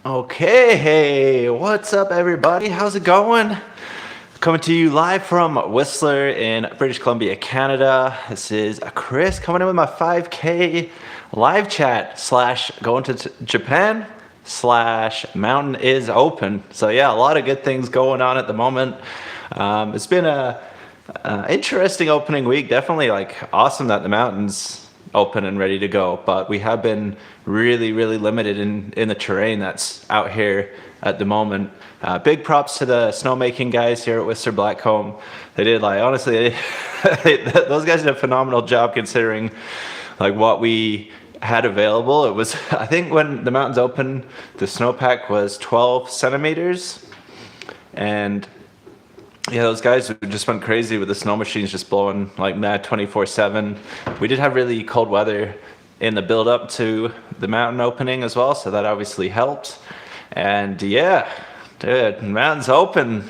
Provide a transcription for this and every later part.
Okay, hey, what's up, everybody? How's it going? Coming to you live from Whistler in British Columbia, Canada. This is Chris coming in with my 5K live chat slash going to Japan slash mountain is open. So yeah, a lot of good things going on at the moment. It's been a interesting opening week. Definitely like awesome that the mountains open and ready to go, but we have been really limited in the terrain that's out here at the moment. Big props to the snowmaking guys here at Whistler Blackcomb. They did like honestly those guys did a phenomenal job considering like what we had available. It was I think when the mountains opened the snowpack was 12 centimeters, and yeah, those guys just went crazy with the snow machines just blowing like mad 24/7. We did have really cold weather in the build up to the mountain opening as well, so that obviously helped. And yeah, dude, mountain's open.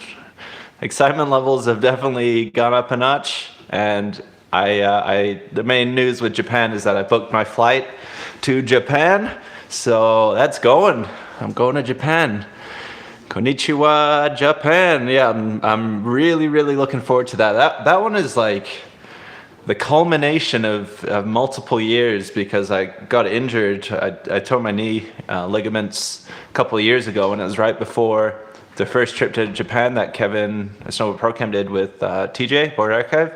Excitement levels have definitely gone up a notch. And the main news with Japan is that I booked my flight to Japan, so that's going. I'm going to Japan. Konnichiwa, Japan. Yeah, I'm really looking forward to that. That one is like the culmination of multiple years because I got injured. I tore my knee ligaments a couple of years ago, and it was right before the first trip to Japan that Kevin Snowboard Pro Cam did with TJ Board Archive.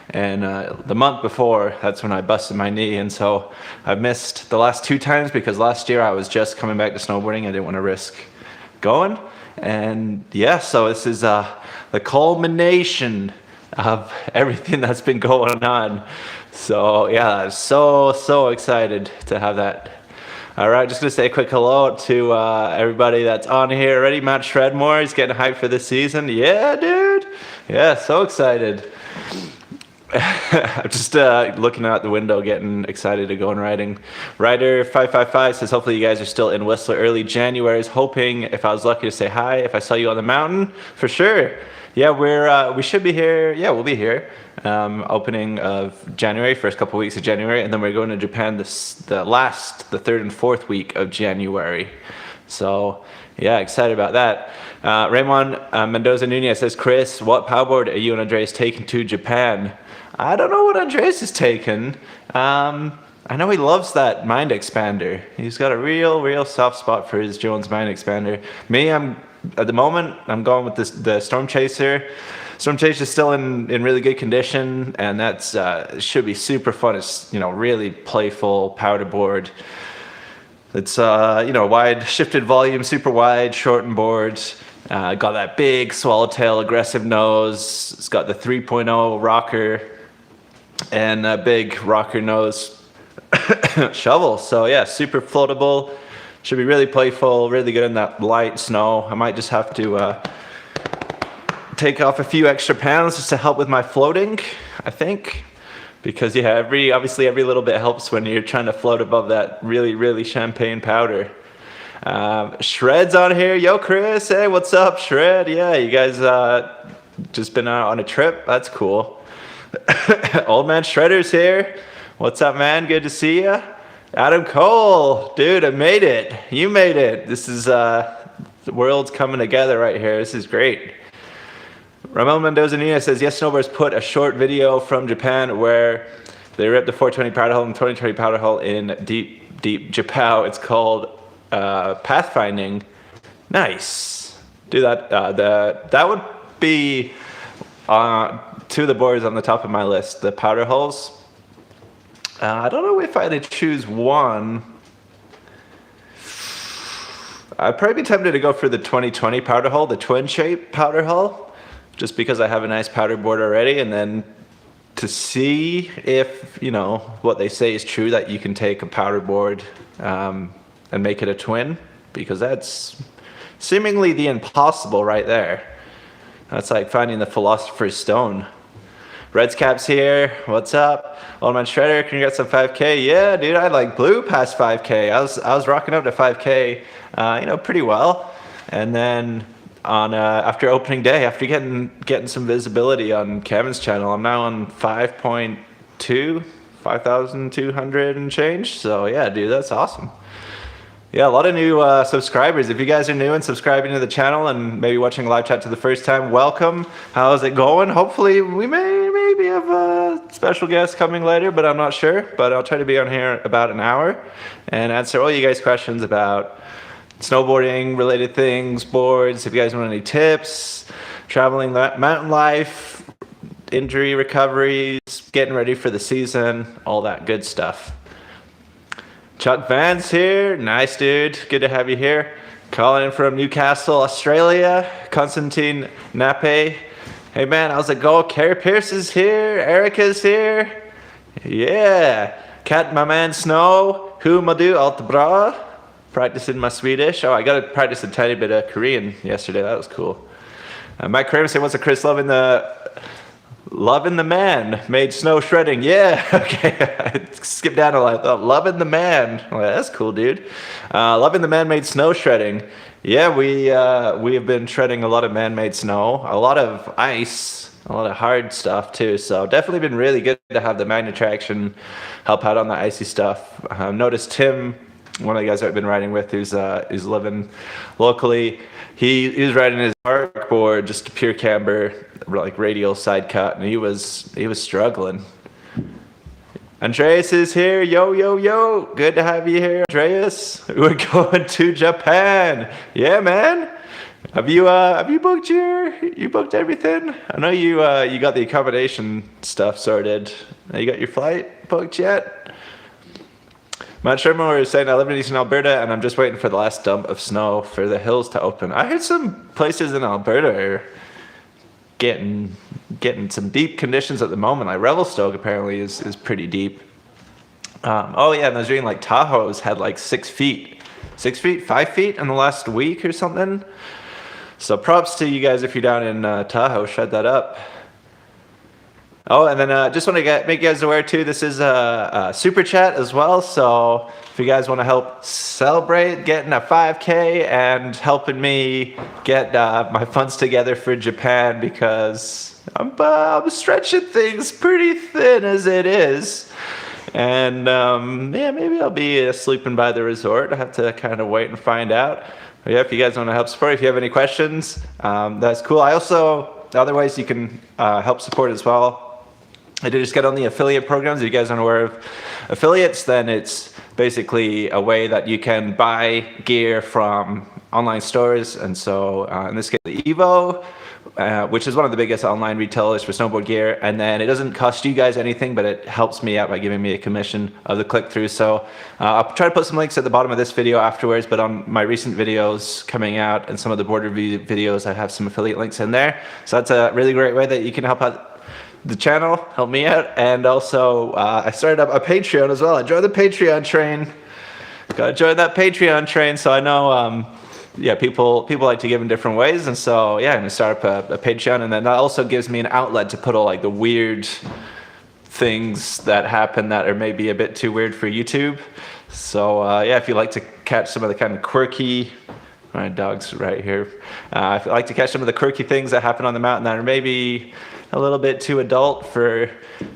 And the month before, that's when I busted my knee, and so I've missed the last two times because last year I was just coming back to snowboarding. I didn't want to risk going. And yeah, so this is the culmination of everything that's been going on. So yeah, I'm so excited to have that. All right, just gonna say a quick hello to everybody that's on here already. Matt Shredmore is getting hyped for this season. Yeah, dude. Yeah, so excited. I'm just looking out the window, getting excited to go and riding. Rider555 says, hopefully you guys are still in Whistler early January. Is hoping if I was lucky to say hi, if I saw you on the mountain, for sure. Yeah, we should be here. Yeah, we'll be here. Opening of January, first couple weeks of January, and then we're going to Japan the third and fourth week of January. So yeah, excited about that. Raymond Mendoza Nunez says, Chris, what powerboard are you and Andreas taking to Japan? I don't know what Andreas is taking. I know he loves that Mind Expander. He's got a real soft spot for his Jones Mind Expander. Me, at the moment, I'm going with the Storm Chaser. Storm Chaser is still in really good condition, and that's should be super fun. It's really playful powder board. It's wide shifted volume, super wide, shortened board. Got that big swallowtail aggressive nose. It's got the 3.0 rocker and a big rocker nose shovel. So yeah, super floatable. Should be really playful, really good in that light snow. I might just have to take off a few extra pounds just to help with my floating, I think. Because yeah, obviously every little bit helps when you're trying to float above that really champagne powder. Shred's on here. Yo, Chris. Hey, what's up, Shred? Yeah, you guys just been out on a trip? That's cool. Old man Shredder's here. What's up, man? Good to see you. Adam Cole. Dude, I made it. You made it. This is the world's coming together right here. This is great. Ramon Mendoza Nina says, yes, Snowbirds put a short video from Japan where they ripped the 420 powder hull and 2020 powder hull in deep Japao. It's called pathfinding. Nice. Do that. That would be two of the boards on the top of my list. The powder hulls. I don't know if I had to choose one. I'd probably be tempted to go for the 2020 powder hull, the twin shape powder hull, just because I have a nice powder board already, and then to see if what they say is true, that you can take a powder board and make it a twin, because that's seemingly the impossible right there. That's like finding the philosopher's stone. Reds Caps here. What's up? Old Man Shredder, congrats on 5K. Yeah, dude, I like blew past 5K. I was rocking up to 5K, pretty well. And then on after opening day, after getting some visibility on Kevin's channel, I'm now on 5.2, 5,200 and change. So yeah, dude, that's awesome. Yeah, a lot of new subscribers. If you guys are new and subscribing to the channel and maybe watching a live chat for the first time, welcome. How's it going? Hopefully we maybe have a special guest coming later, but I'm not sure. But I'll try to be on here about an hour and answer all you guys' questions about snowboarding related things, boards, if you guys want any tips, traveling mountain life, injury recoveries, getting ready for the season, all that good stuff. Chuck Vance here. Nice, dude. Good to have you here. Calling in from Newcastle, Australia. Constantine Nape. Hey, man, how's it going? Carrie Pierce is here. Erica's here. Yeah. Kat, my man, Snow. Hu Madu Altbra. Practicing my Swedish. Oh, I got to practice a tiny bit of Korean yesterday. That was cool. Mike Kramer said, what's a Chris loving the man made snow shredding? Yeah, okay. I skipped down a lot. I thought, loving the man. Well, that's cool, dude. Loving the man made snow shredding. Yeah, we have been shredding a lot of man-made snow, a lot of ice, a lot of hard stuff too. So definitely been really good to have the Magna Traction help out on the icy stuff. Noticed Tim, one of the guys I've been riding with, who's living locally. He was riding his arc board, just a pure camber, like radial side cut, and he was struggling. Andreas is here. Yo, yo, yo. Good to have you here, Andreas. We're going to Japan. Yeah, man. Have you booked everything? I know you got the accommodation stuff sorted. You got your flight booked yet? Matt Sherman was saying, I live in Eastern Alberta and I'm just waiting for the last dump of snow for the hills to open. I heard some places in Alberta are getting some deep conditions at the moment. Like Revelstoke apparently is pretty deep. Oh yeah, and I was reading like Tahoe's had like 5 feet in the last week or something. So props to you guys if you're down in Tahoe, shred that up. Oh, and then just want to make you guys aware too, this is a super chat as well. So if you guys want to help celebrate getting a 5K and helping me get my funds together for Japan, because I'm stretching things pretty thin as it is. And yeah, maybe I'll be sleeping by the resort. I have to kind of wait and find out. But yeah, if you guys want to help support, if you have any questions, that's cool. I also, other ways you can help support as well. I did just get on the affiliate programs. If you guys aren't aware of affiliates, then it's basically a way that you can buy gear from online stores. And so in this case, the Evo, which is one of the biggest online retailers for snowboard gear. And then it doesn't cost you guys anything, but it helps me out by giving me a commission of the click-through. So I'll try to put some links at the bottom of this video afterwards, but on my recent videos coming out and some of the board review videos, I have some affiliate links in there. So that's a really great way that you can help out the channel, help me out. And also I started up a Patreon as well. I joined the Patreon train. Gotta join that Patreon train. So I know yeah, people like to give in different ways, and so yeah, I'm gonna start up a Patreon, and then that also gives me an outlet to put all like the weird things that happen that are maybe a bit too weird for YouTube. So yeah, if you like to catch some of the kind of quirky, my dog's right here. If you like to catch some of the quirky things that happen on the mountain that are maybe a little bit too adult for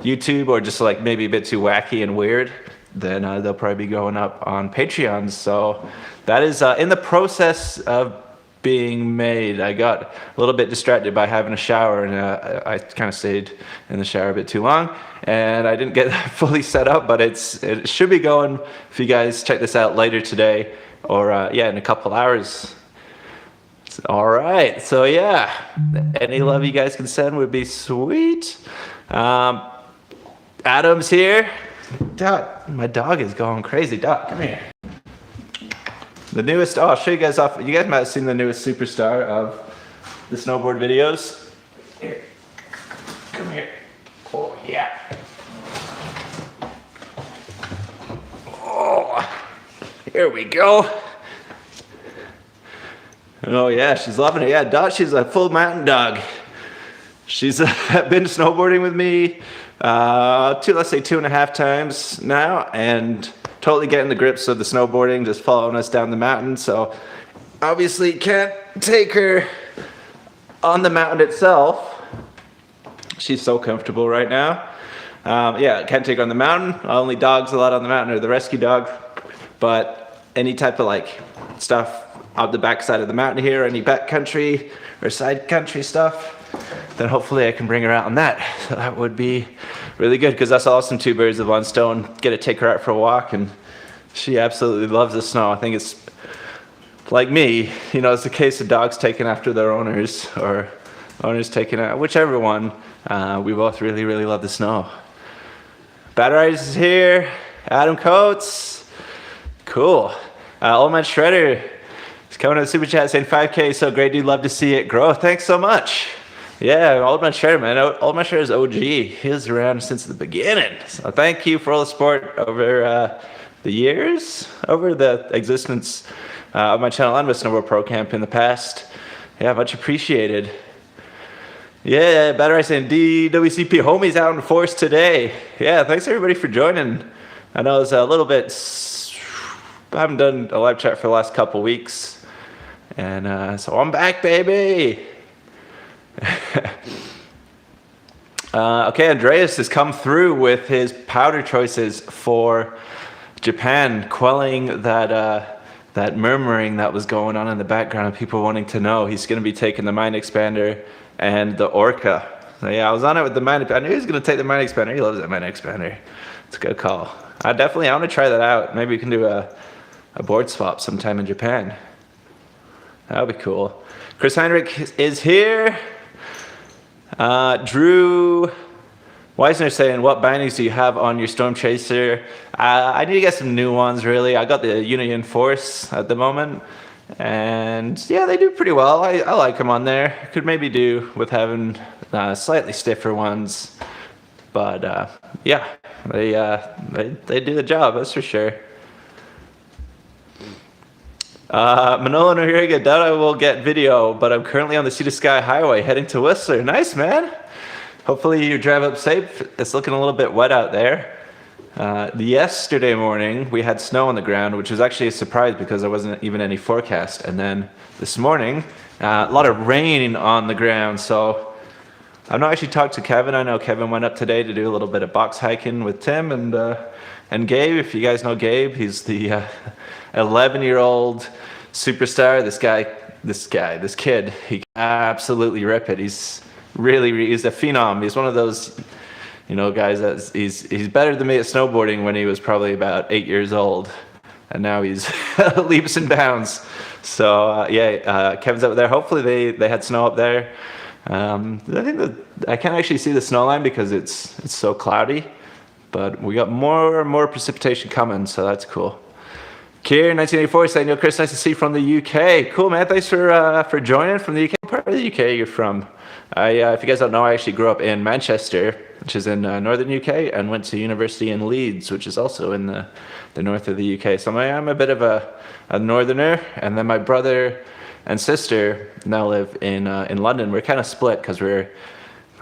YouTube, or just like maybe a bit too wacky and weird, then they'll probably be going up on Patreon. So that is in the process of being made. I got a little bit distracted by having a shower, and I kind of stayed in the shower a bit too long, and I didn't get that fully set up, but it should be going if you guys check this out later today, or yeah, in a couple hours. All right, so yeah, any love you guys can send would be sweet. Adam's here. Dot, my dog is going crazy. Dot, come here. The newest, oh, I'll show you guys off. You guys might have seen the newest superstar of the snowboard videos. Here, come here. Oh, yeah. Oh, here we go. Oh yeah, she's loving it. Yeah, Dot, she's a full mountain dog. She's been snowboarding with me, let's say 2.5 times now, and totally getting the grips of the snowboarding, just following us down the mountain. So obviously can't take her on the mountain itself. She's so comfortable right now. Yeah, can't take her on the mountain. Only dogs allowed on the mountain are the rescue dog. But any type of like stuff out the backside of the mountain here, any back country or side country stuff, then hopefully I can bring her out on that. So that would be really good, because that's awesome. Two birds with one stone. Get to take her out for a walk, and she absolutely loves the snow. I think it's like me, you know, it's the case of dogs taking after their owners, or owners taking out, whichever one. We both really, really love the snow. Bad Riders is here. Adam Coates. Cool. Old Man Shredder is coming to the super chat saying 5K, so great, dude. Love to see it grow. Thanks so much. Yeah, Old Man Shredder, man. Old Man Shredder is OG. He was around since the beginning. So thank you for all the support over the years, over the existence of my channel and with Snowboard Pro Camp in the past. Yeah, much appreciated. Yeah, Better I saying DWCP homies out in force today. Yeah, thanks everybody for joining. I know it's a little bit, I haven't done a live chat for the last couple weeks. And so I'm back, baby. Okay, Andreas has come through with his powder choices for Japan, quelling that murmuring that was going on in the background of people wanting to know. He's going to be taking the Mind Expander and the Orca. So yeah, I was on it with the Mind. I knew he was going to take the Mind Expander. He loves that Mind Expander. It's a good call. I want to try that out. Maybe we can do a board swap sometime in Japan. That would be cool. Chris Heinrich is here. Drew Weisner saying, what bindings do you have on your Storm Chaser? I need to get some new ones, really. I got the Union Force at the moment. And yeah, they do pretty well. I like them on there. Could maybe do with having slightly stiffer ones. But yeah, they do the job, that's for sure. Manolo Noriega, doubt I will get video, but I'm currently on the Sea to Sky Highway heading to Whistler. Nice, man. Hopefully you drive up safe. It's looking a little bit wet out there. Yesterday morning, we had snow on the ground, which was actually a surprise because there wasn't even any forecast. And then this morning, a lot of rain on the ground. So I've not actually talked to Kevin. I know Kevin went up today to do a little bit of box hiking with Tim and Gabe. If you guys know Gabe, he's the 11-year-old superstar. This kid, he can absolutely rip it. He's a phenom. He's one of those, you know, guys that he's better than me at snowboarding when he was probably about 8 years old, and now he's leaps and bounds. So Kevin's up there. Hopefully they had snow up there. I think that I can't actually see the snow line because it's so cloudy, but we got more and more precipitation coming, so that's cool. Kier 1984 saying, "Yo, Chris, nice to see you from the UK." Cool, man. Thanks for joining from the UK. What part of the UK you're from? If you guys don't know, I actually grew up in Manchester, which is in northern UK, and went to university in Leeds, which is also in the north of the UK. So I am a bit of a northerner. And then my brother and sister now live in London. We're kind of split because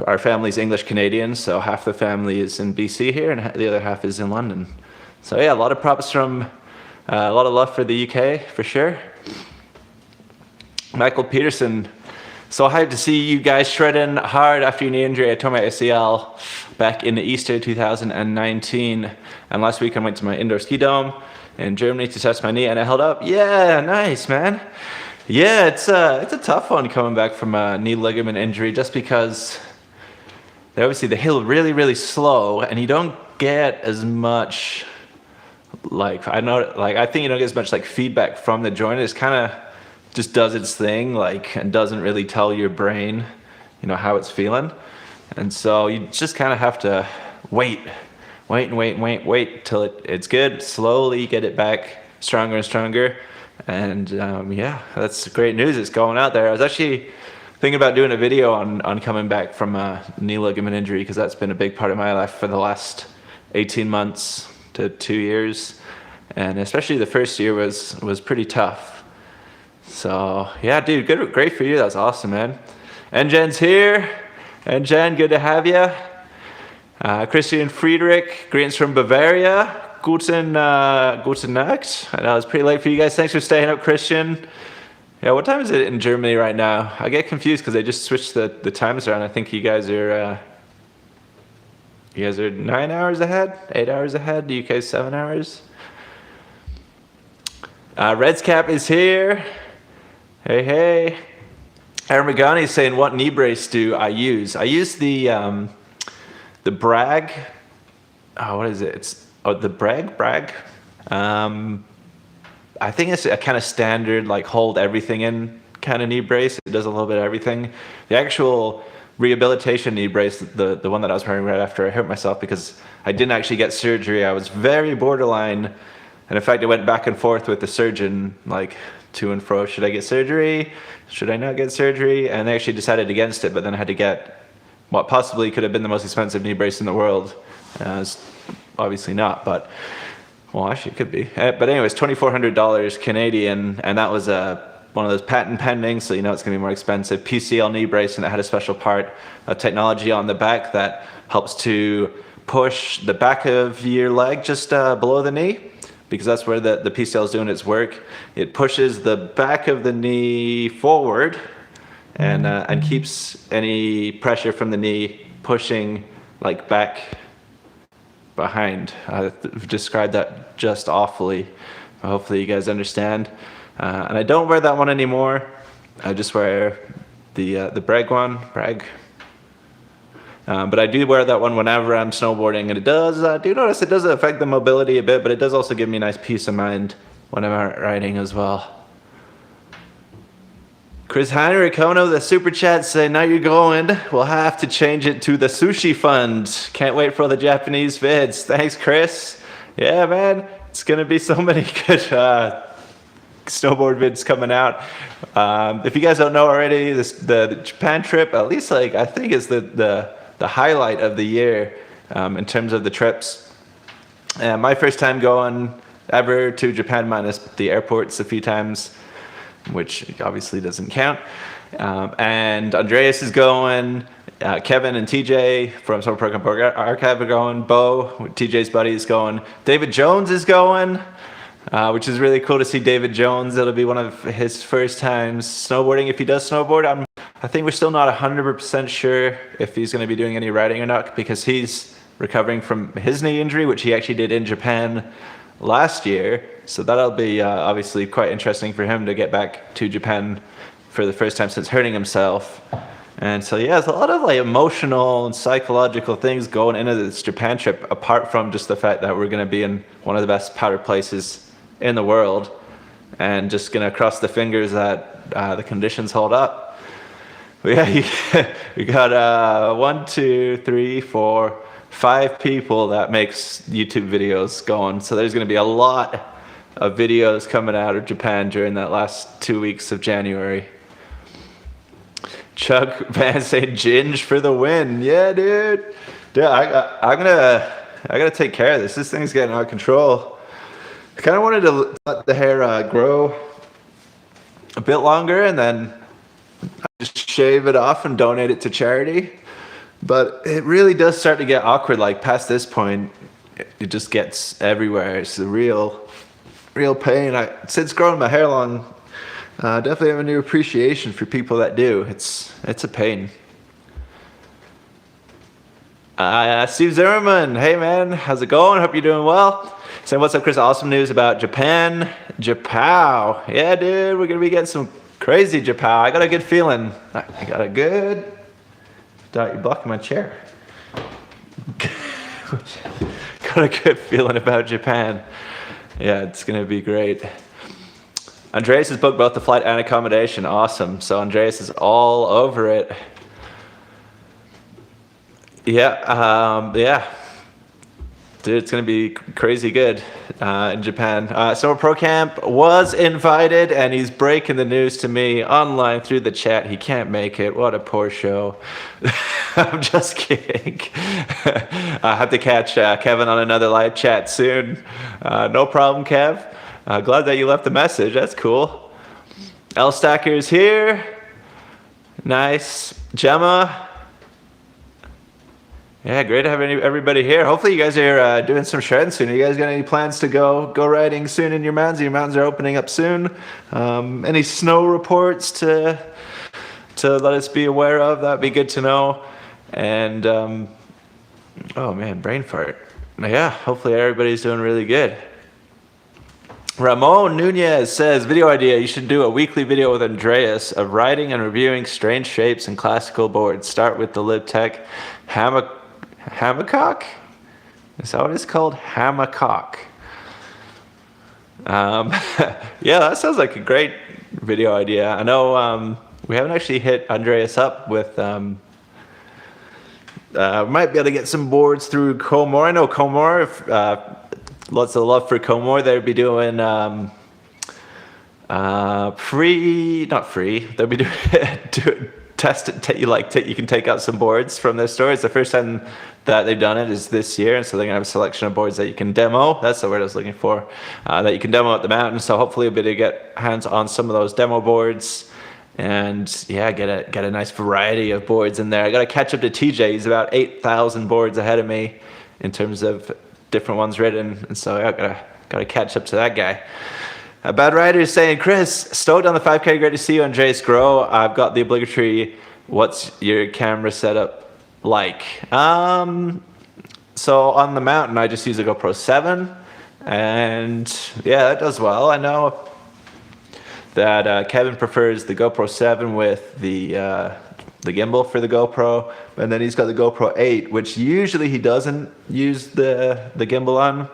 our family's English Canadian, so half the family is in BC here, and the other half is in London. So yeah, a lot of props from. A lot of love for the UK, for sure. Michael Peterson, so hyped to see you guys shredding hard after your knee injury. I tore my ACL back in Easter 2019. And last week I went to my indoor ski dome in Germany to test my knee, and I held up. Yeah, nice, man. Yeah, it's a tough one coming back from a knee ligament injury, just because they heal really, really slow, and you don't get as much... I think you don't get as much feedback from the joint. It kind of just does its thing, and doesn't really tell your brain, how it's feeling. And so you just kind of have to wait till it's good. Slowly get it back stronger and stronger. And yeah, that's great news. It's going out there. I was actually thinking about doing a video on coming back from a knee ligament injury, because that's been a big part of my life for the last 18 months to 2 years, and especially the first year was pretty tough. So yeah, dude, great for you. That's awesome, man. And Jen's here. And Jen, good to have you. Christian Friedrich, greetings from Bavaria. Guten Nacht. I know it's pretty late for you guys. Thanks for staying up, Christian. Yeah, what time is it in Germany right now? I get confused because they just switched the times around. I think you guys are 9 hours ahead, 8 hours ahead. The UK's 7 hours. Reds Cap is here. Hey, hey. Aaron Magani is saying, what knee brace do I use? I use the Bragg. Oh, what is it? It's the Bragg. I think it's a kind of standard, like hold everything in kind of knee brace. It does a little bit of everything. The actual rehabilitation knee brace, the one that I was wearing right after I hurt myself because I didn't actually get surgery. I was very borderline. And in fact, I went back and forth with the surgeon, like to and fro. Should I get surgery? Should I not get surgery? And they actually decided against it, but then I had to get what possibly could have been the most expensive knee brace in the world. It's obviously not, but well, actually it could be. But anyways, $2,400 Canadian, and that was one of those patent pending, so you know it's gonna be more expensive. PCL knee brace, and it had a special part of technology on the back that helps to push the back of your leg just below the knee, because that's where the PCL is doing its work. It pushes the back of the knee forward and keeps any pressure from the knee pushing like back behind. I've described that just awfully. Hopefully you guys understand. And I don't wear that one anymore. I just wear the Bragg one, but I do wear that one whenever I'm snowboarding, and it does, I do notice it does affect the mobility a bit, but it does also give me a nice peace of mind when I'm out riding as well. Chris Heinrich coming over the super chat saying, now you're going, we'll have to change it to the sushi fund. Can't wait for the Japanese vids. Thanks, Chris. Yeah, man, it's gonna be so many good snowboard vids coming out. If you guys don't know already, the Japan trip, at least like I think is the highlight of the year in terms of the trips. My first time going ever to Japan, minus the airports a few times, which obviously doesn't count. And Andreas is going, Kevin and TJ from Summer Program Archive are going, Bo, TJ's buddy, is going, David Jones is going, which is really cool to see David Jones. It'll be one of his first times snowboarding, if he does snowboard. I think we're still not 100% sure if he's going to be doing any riding or not, because he's recovering from his knee injury, which he actually did in Japan last year. So that'll be obviously quite interesting for him to get back to Japan for the first time since hurting himself. And so yeah, there's a lot of like emotional and psychological things going into this Japan trip, apart from just the fact that we're going to be in one of the best powder places in the world, and just going to cross the fingers that the conditions hold up. But yeah, we got 1, 2, 3, 4, 5 people that makes YouTube videos going. So there's going to be a lot of videos coming out of Japan during that last 2 weeks of January. Chuck Van saying Ginge for the win. Yeah, dude. I gotta take care of this. This thing's getting out of control. I kind of wanted to let the hair grow a bit longer and then just shave it off and donate it to charity. But it really does start to get awkward. Like past this point, it just gets everywhere. It's a real pain. Since growing my hair long, definitely have a new appreciation for people that do. It's a pain. Steve Zimmerman, hey man, how's it going? Hope you're doing well. Saying, what's up, Chris? Awesome news about Japan. Japow. Yeah, dude, we're gonna be getting some crazy Japow. I got a good feeling. I got a good. You're blocking my chair. Got a good feeling about Japan. Yeah, it's gonna be great. Andreas has booked both the flight and accommodation. Awesome. So Andreas is all over it. Yeah, dude, it's gonna be crazy good in Japan. Summer Pro Camp was invited, and he's breaking the news to me online through the chat. He can't make it. What a poor show. I'm just kidding. I have to catch Kevin on another live chat soon. No problem, Kev. Glad that you left the message. That's cool. L Stacker is here. Nice. Gemma. Yeah, great to have everybody here. Hopefully you guys are doing some shredding soon. You guys got any plans to go riding soon in your mountains? Your mountains are opening up soon. Any snow reports to let us be aware of? That'd be good to know. And oh man, brain fart. Yeah, hopefully everybody's doing really good. Ramon Nunez says, video idea, you should do a weekly video with Andreas of writing and reviewing strange shapes and classical boards. Start with the Libtech Hammercock? Is that what it's called? Hammercock. Yeah, that sounds like a great video idea. I know we haven't actually hit Andreas up with... might be able to get some boards through Comor. I know Comor, lots of love for Comor. They'll be doing not free. They'll be doing test it. You can take out some boards from their store. It's the first time that they've done it is this year, and so they're gonna have a selection of boards that you can demo. That's the word I was looking for. That you can demo at the mountain. So hopefully, we'll be able to get hands on some of those demo boards. And yeah, get a nice variety of boards in there. I got to catch up to TJ. He's about 8,000 boards ahead of me in terms of different ones written, and so I got to catch up to that guy. A Bad Rider is saying, Chris, stoked on the 5K. Great to see you, Andreas Grow. I've got the obligatory. What's your camera setup like? So on the mountain, I just use a GoPro 7, and yeah, that does well. I know that Kevin prefers the GoPro 7 with the gimbal for the GoPro, and then he's got the GoPro 8, which usually he doesn't use the gimbal on,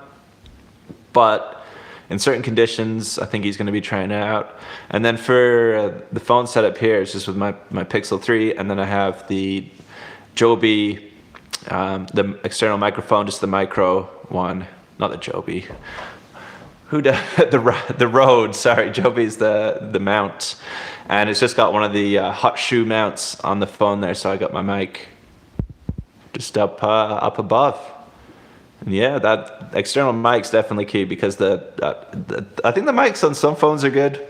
but in certain conditions, I think he's going to be trying it out. And then for the phone setup here, it's just with my Pixel 3, and then I have the Joby, the external microphone, just the micro one, not the Joby. The Rode, sorry, Joby's the mount, and it's just got one of the hot shoe mounts on the phone there, so I got my mic just up above. And yeah, that external mic's definitely key, because I think the mics on some phones are good.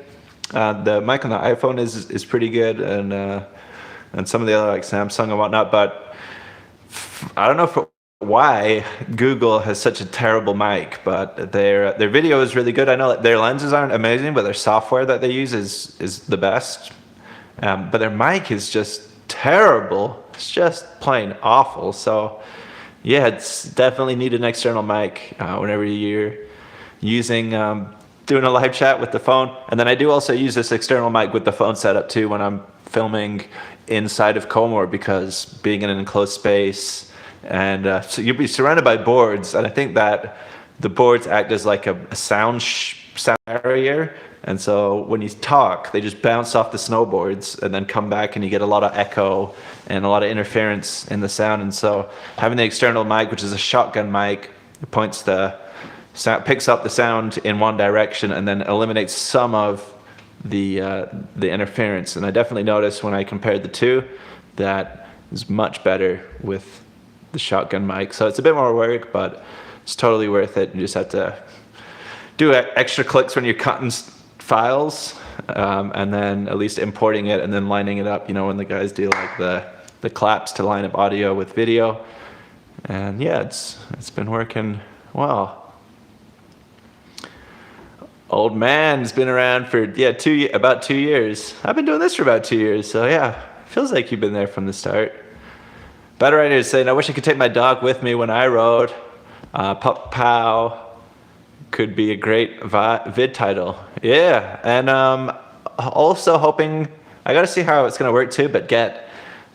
The mic on the iPhone is pretty good, and some of the other like Samsung and whatnot, but I don't know why Google has such a terrible mic, but their video is really good. I know that their lenses aren't amazing, but their software that they use is the best. But their mic is just terrible. It's just plain awful. So yeah, it's definitely need an external mic whenever you're using doing a live chat with the phone. And then I do also use this external mic with the phone setup too when I'm filming inside of Comor, because being in an enclosed space, and so you'll be surrounded by boards, and I think that the boards act as like a sound barrier, and so when you talk, they just bounce off the snowboards and then come back, and you get a lot of echo and a lot of interference in the sound. And so having the external mic, which is a shotgun mic, it picks up the sound in one direction and then eliminates some of the interference. And I definitely noticed when I compared the two that it's much better with the shotgun mic. So it's a bit more work, but it's totally worth it. You just have to do extra clicks when you're cutting files, and then at least importing it and then lining it up, when the guys do like the claps to line up audio with video. And yeah, it's been working well. Old man's been around for about 2 years. I've been doing this for about 2 years, so yeah, feels like you've been there from the start. Better Writer is saying, I wish I could take my dog with me when I rode. Pup Pow could be a great vid title. Yeah, and also hoping, I gotta see how it's gonna work too, but get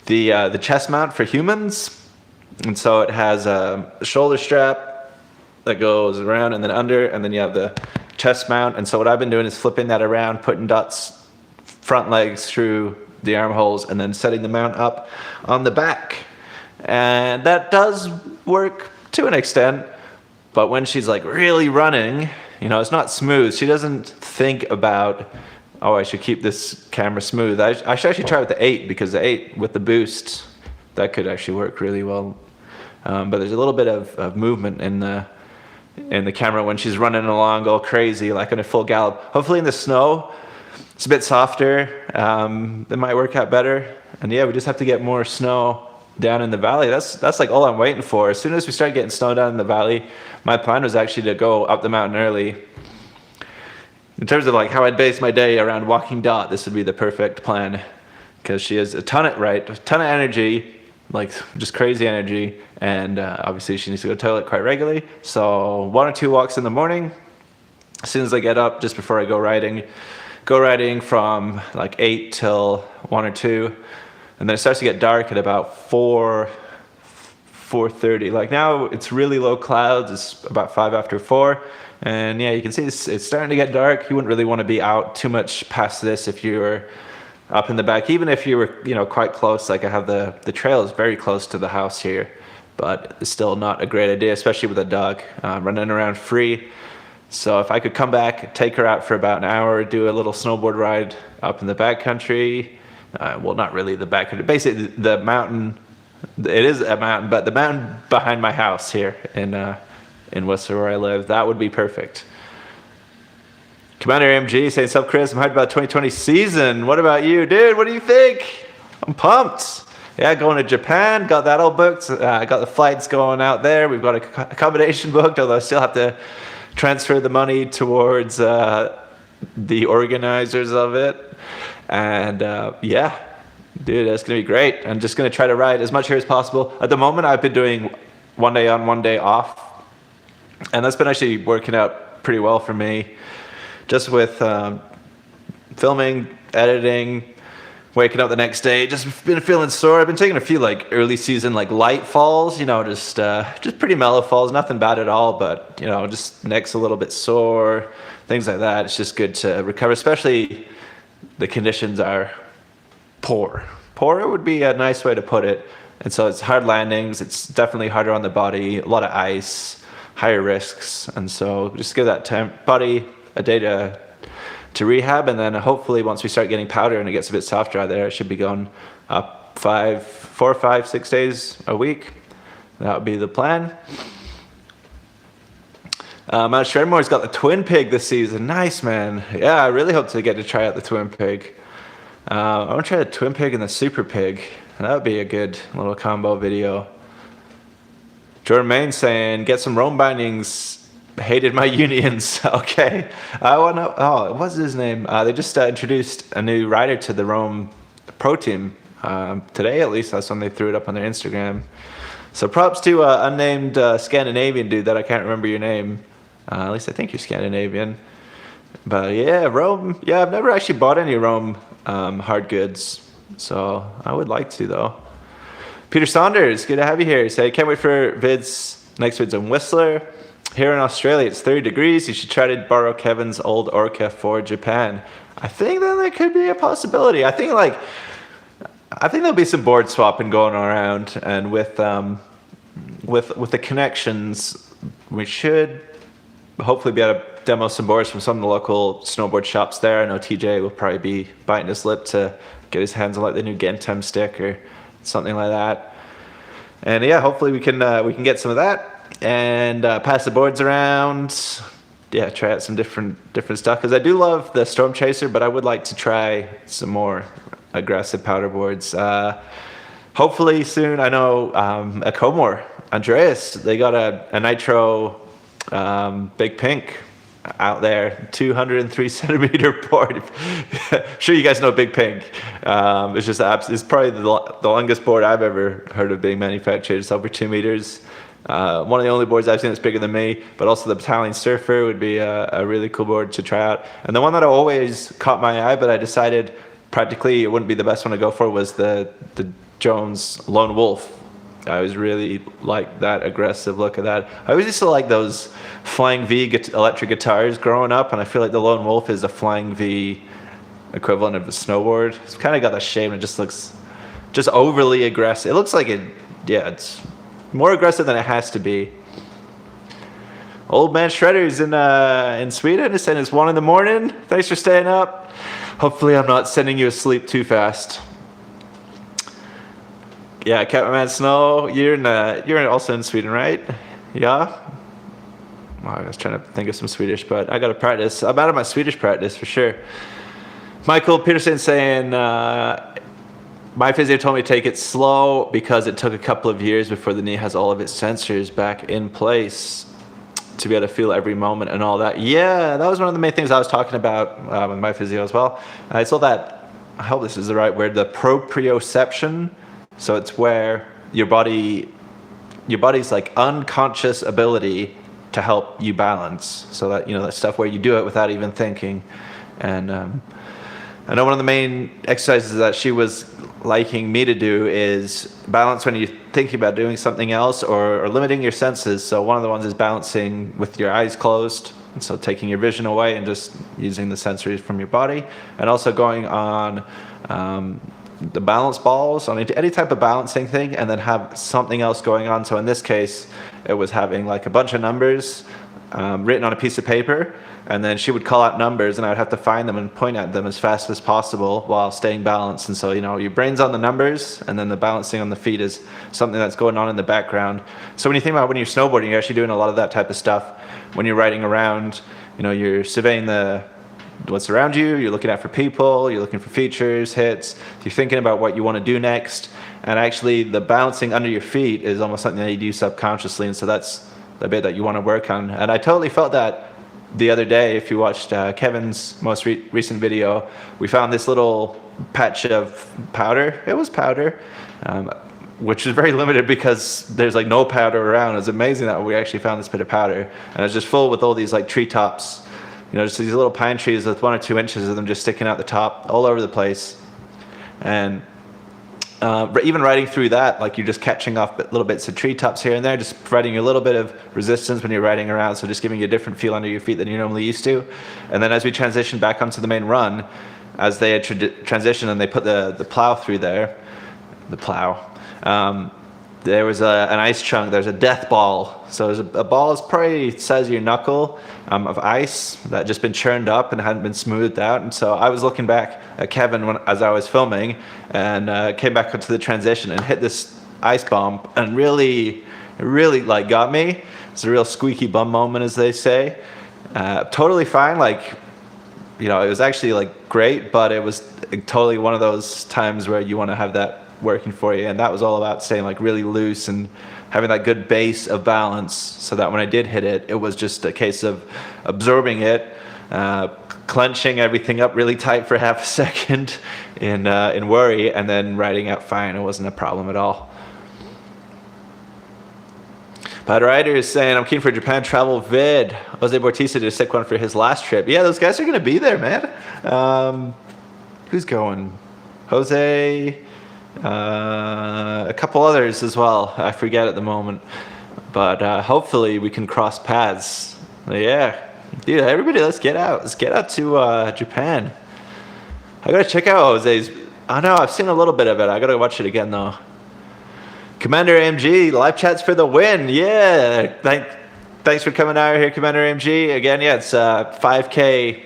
the chest mount for humans. And so it has a shoulder strap that goes around and then under, and then you have the chest mount. And so what I've been doing is flipping that around, putting Dot's front legs through the armholes, and then setting the mount up on the back. And that does work to an extent, but when she's like really running, it's not smooth. She doesn't think about, oh, I should keep this camera smooth. I should actually try with the 8, because the 8 with the boost, that could actually work really well. But there's a little bit of movement in the camera when she's running along all crazy, like on a full gallop. Hopefully in the snow, it's a bit softer. It might work out better. And yeah, we just have to get more snow down in the valley. That's like all I'm waiting for. As soon as we start getting snow down in the valley, my plan was actually to go up the mountain early. In terms of like how I'd base my day around walking Dot, this would be the perfect plan, because she has a ton of energy, like just crazy energy, and obviously she needs to go to the toilet quite regularly. So 1 or 2 walks in the morning, as soon as I get up, just before I go riding from like 8 till 1 or 2, and then it starts to get dark at about 4:30. Like now it's really low clouds. It's about 5 after 4. And yeah, you can see it's starting to get dark. You wouldn't really want to be out too much past this if you were up in the back, even if you were, quite close. Like I have the trail is very close to the house here, but it's still not a great idea, especially with a dog running around free. So if I could come back, take her out for about an hour, do a little snowboard ride up in the backcountry. Well, not really the backcountry, basically the mountain. It is a mountain, but the mountain behind my house here in Whistler where I live, that would be perfect. Commander MG saying, "Sup, Chris? I'm hyped about 2020 season. What about you, dude? What do you think?" I'm pumped. Yeah, going to Japan. Got that all booked. Got the flights going out there. We've got accommodation booked, although I still have to transfer the money towards the organizers of it. And yeah, dude, that's gonna be great. I'm just gonna try to ride as much here as possible. At the moment, I've been doing 1 day on, 1 day off, and that's been actually working out pretty well for me. Just with filming, editing, waking up the next day, just been feeling sore. I've been taking a few like early season like light falls, just pretty mellow falls, nothing bad at all, but just neck's a little bit sore, things like that. It's just good to recover, especially the conditions are poor. Poor would be a nice way to put it. And so it's hard landings. It's definitely harder on the body, a lot of ice, higher risks. And so just give that body a day to rehab, and then hopefully once we start getting powder and it gets a bit softer out there, it should be going up 4, 5, 6 days a week. That would be the plan. Mount Shredmore's got the Twin Pig this season. Nice, man. Yeah, I really hope to get to try out the Twin Pig. I want to try the Twin Pig and the Super Pig. That would be a good little combo video. Jordan Main saying, "Get some Rome bindings. Hated my unions." Okay. What's his name? They just introduced a new rider to the Rome Pro Team. Today, at least, that's when they threw it up on their Instagram. So props to unnamed Scandinavian dude that I can't remember your name. At least I think you're Scandinavian. But yeah, Rome. Yeah, I've never actually bought any Rome hard goods. So I would like to, though. Peter Saunders, good to have you here. Say, "Can't wait for next vids in Whistler. Here in Australia, it's 30 degrees. You should try to borrow Kevin's old Orca for Japan." I think that could be a possibility. I think there'll be some board swapping going around, and with the connections, we should hopefully be able to demo some boards from some of the local snowboard shops there. I know TJ will probably be biting his lip to get his hands on like the new Gentem stick or something like that. And yeah, hopefully we can get some of that and pass the boards around. Yeah, try out some different stuff, because I do love the Storm Chaser, but I would like to try some more aggressive powder boards. Hopefully soon. I know at Comore, Andreas, they got a Nitro Big Pink out there, 203 centimeter board. Sure, you guys know Big Pink. It's probably the longest board I've ever heard of being manufactured. It's over 2 meters. One of the only boards I've seen that's bigger than me, but also the Battalion Surfer would be a really cool board to try out. And the one that always caught my eye, but I decided practically it wouldn't be the best one to go for, was the Jones Lone Wolf. I always really like that aggressive look of that. I always used to like those Flying V electric guitars growing up, and I feel like the Lone Wolf is a Flying V equivalent of a snowboard. It's kind of got that shape, and it just looks just overly aggressive. It looks like it's more aggressive than it has to be. Old Man Shredder's in Sweden. It's saying it's 1 a.m. Thanks for staying up. Hopefully I'm not sending you asleep too fast. Yeah, Captain Man Snow, you're also in Sweden, right? Yeah? Well, I was trying to think of some Swedish, but I got to practice. I'm out of my Swedish practice for sure. Michael Peterson saying, my physio told me to take it slow because it took a couple of years before the knee has all of its sensors back in place to be able to feel every moment and all that. Yeah, that was one of the main things I was talking about with my physio as well. It's all that, I hope this is the right word, the proprioception. So it's where your body's like unconscious ability to help you balance. So that, that stuff where you do it without even thinking. And I know one of the main exercises that she was liking me to do is balance when you're thinking about doing something else or limiting your senses. So one of the ones is balancing with your eyes closed. And so taking your vision away and just using the sensories from your body, and also going on the balance balls, on any type of balancing thing, and then have something else going on. So in this case, it was having like a bunch of numbers written on a piece of paper, and then she would call out numbers and I would have to find them and point at them as fast as possible while staying balanced. And so, your brain's on the numbers, and then the balancing on the feet is something that's going on in the background. So when you think about when you're snowboarding, you're actually doing a lot of that type of stuff. When you're riding around, you're surveying what's around you, you're looking out for people, you're looking for features, hits, you're thinking about what you want to do next. And actually the balancing under your feet is almost something that you do subconsciously, and so that's the bit that you want to work on. And I totally felt that the other day. If you watched Kevin's most recent video, we found this little patch of powder. It was powder, which is very limited because there's like no powder around. It's amazing that we actually found this bit of powder, and it's just full with all these like treetops, just these little pine trees with 1 or 2 inches of them just sticking out the top all over the place. And even riding through that, like you're just catching off little bits of treetops here and there, just providing you a little bit of resistance when you're riding around, so just giving you a different feel under your feet than you're normally used to. And then as we transition back onto the main run, as they had transitioned and they put the plow through there, there was an ice chunk. There's a death ball. So there's a ball that's probably the size of your knuckle of ice that had just been churned up and hadn't been smoothed out. And so I was looking back at Kevin as I was filming, and came back up to the transition and hit this ice bomb, and it really like got me. It's a real squeaky bum moment, as they say. Totally fine. It was actually like great, but it was totally one of those times where you want to have that working for you, and that was all about staying like really loose and having that good base of balance, so that when I did hit it, it was just a case of absorbing it, clenching everything up really tight for half a second in worry, and then riding out fine. It wasn't a problem at all. Bad Rider is saying, I'm keen for a Japan travel vid. Jose Bautista did a sick one for his last trip. Yeah, those guys are going to be there, man. Who's going? Jose, a couple others as well. I forget at the moment. But hopefully we can cross paths. Yeah. Dude, everybody, let's get out. Let's get out to Japan. I got to check out Jose's. I know, I've seen a little bit of it. I got to watch it again, though. Commander AMG, live chats for the win. Yeah, thanks for coming out here, Commander AMG. Again, yeah, it's 5K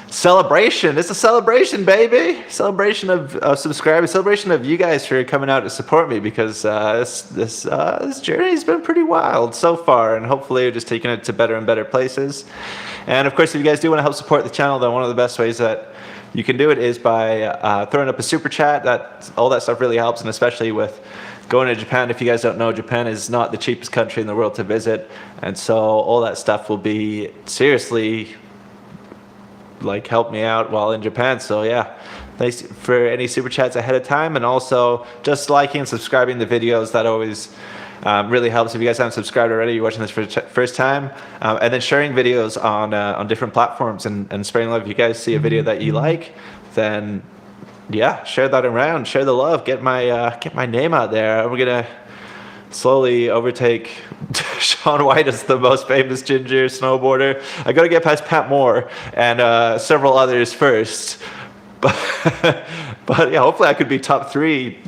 celebration. It's a celebration, baby. Celebration of subscribers. Celebration of you guys for coming out to support me, because this journey's been pretty wild so far, and hopefully we're just taking it to better and better places. And of course, if you guys do want to help support the channel, then one of the best ways that you can do it is by throwing up a super chat. All that stuff really helps, and especially with going to Japan. If you guys don't know, Japan is not the cheapest country in the world to visit, and so all that stuff will be seriously help me out while in Japan. So yeah, thanks for any super chats ahead of time, and also just liking and subscribing the videos. That always really helps. If you guys haven't subscribed already, you're watching this for the first time, and then sharing videos on different platforms and spreading love. If you guys see a video that you like, then yeah, share that around, share the love, get my name out there. We're gonna slowly overtake Shaun White as the most famous ginger snowboarder. I gotta get past Pat Moore and several others first, but yeah, hopefully I could be top 3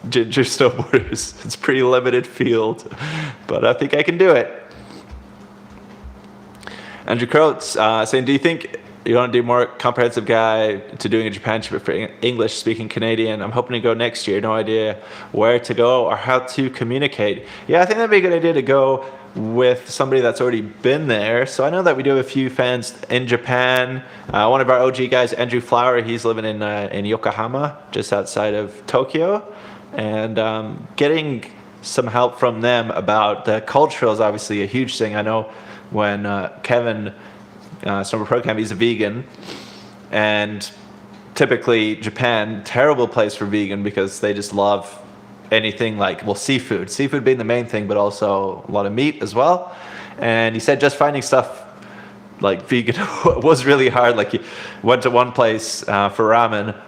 ginger snowboarders. It's a pretty limited field, but I think I can do it. Andrew Croats saying, do you think you want to do more comprehensive guide to doing a Japan trip for English speaking Canadian? I'm hoping to go next year. No idea where to go or how to communicate. Yeah, I think that'd be a good idea to go with somebody that's already been there. So I know that we do have a few fans in Japan. One of our OG guys, Andrew Flower, he's living in Yokohama, just outside of Tokyo. And getting some help from them about the culture is obviously a huge thing. I know when Kevin Snowboard Pro Camp, he's a vegan, and typically Japan, terrible place for vegan, because they just love anything seafood being the main thing, but also a lot of meat as well. And he said just finding stuff like vegan was really hard. Like he went to one place for ramen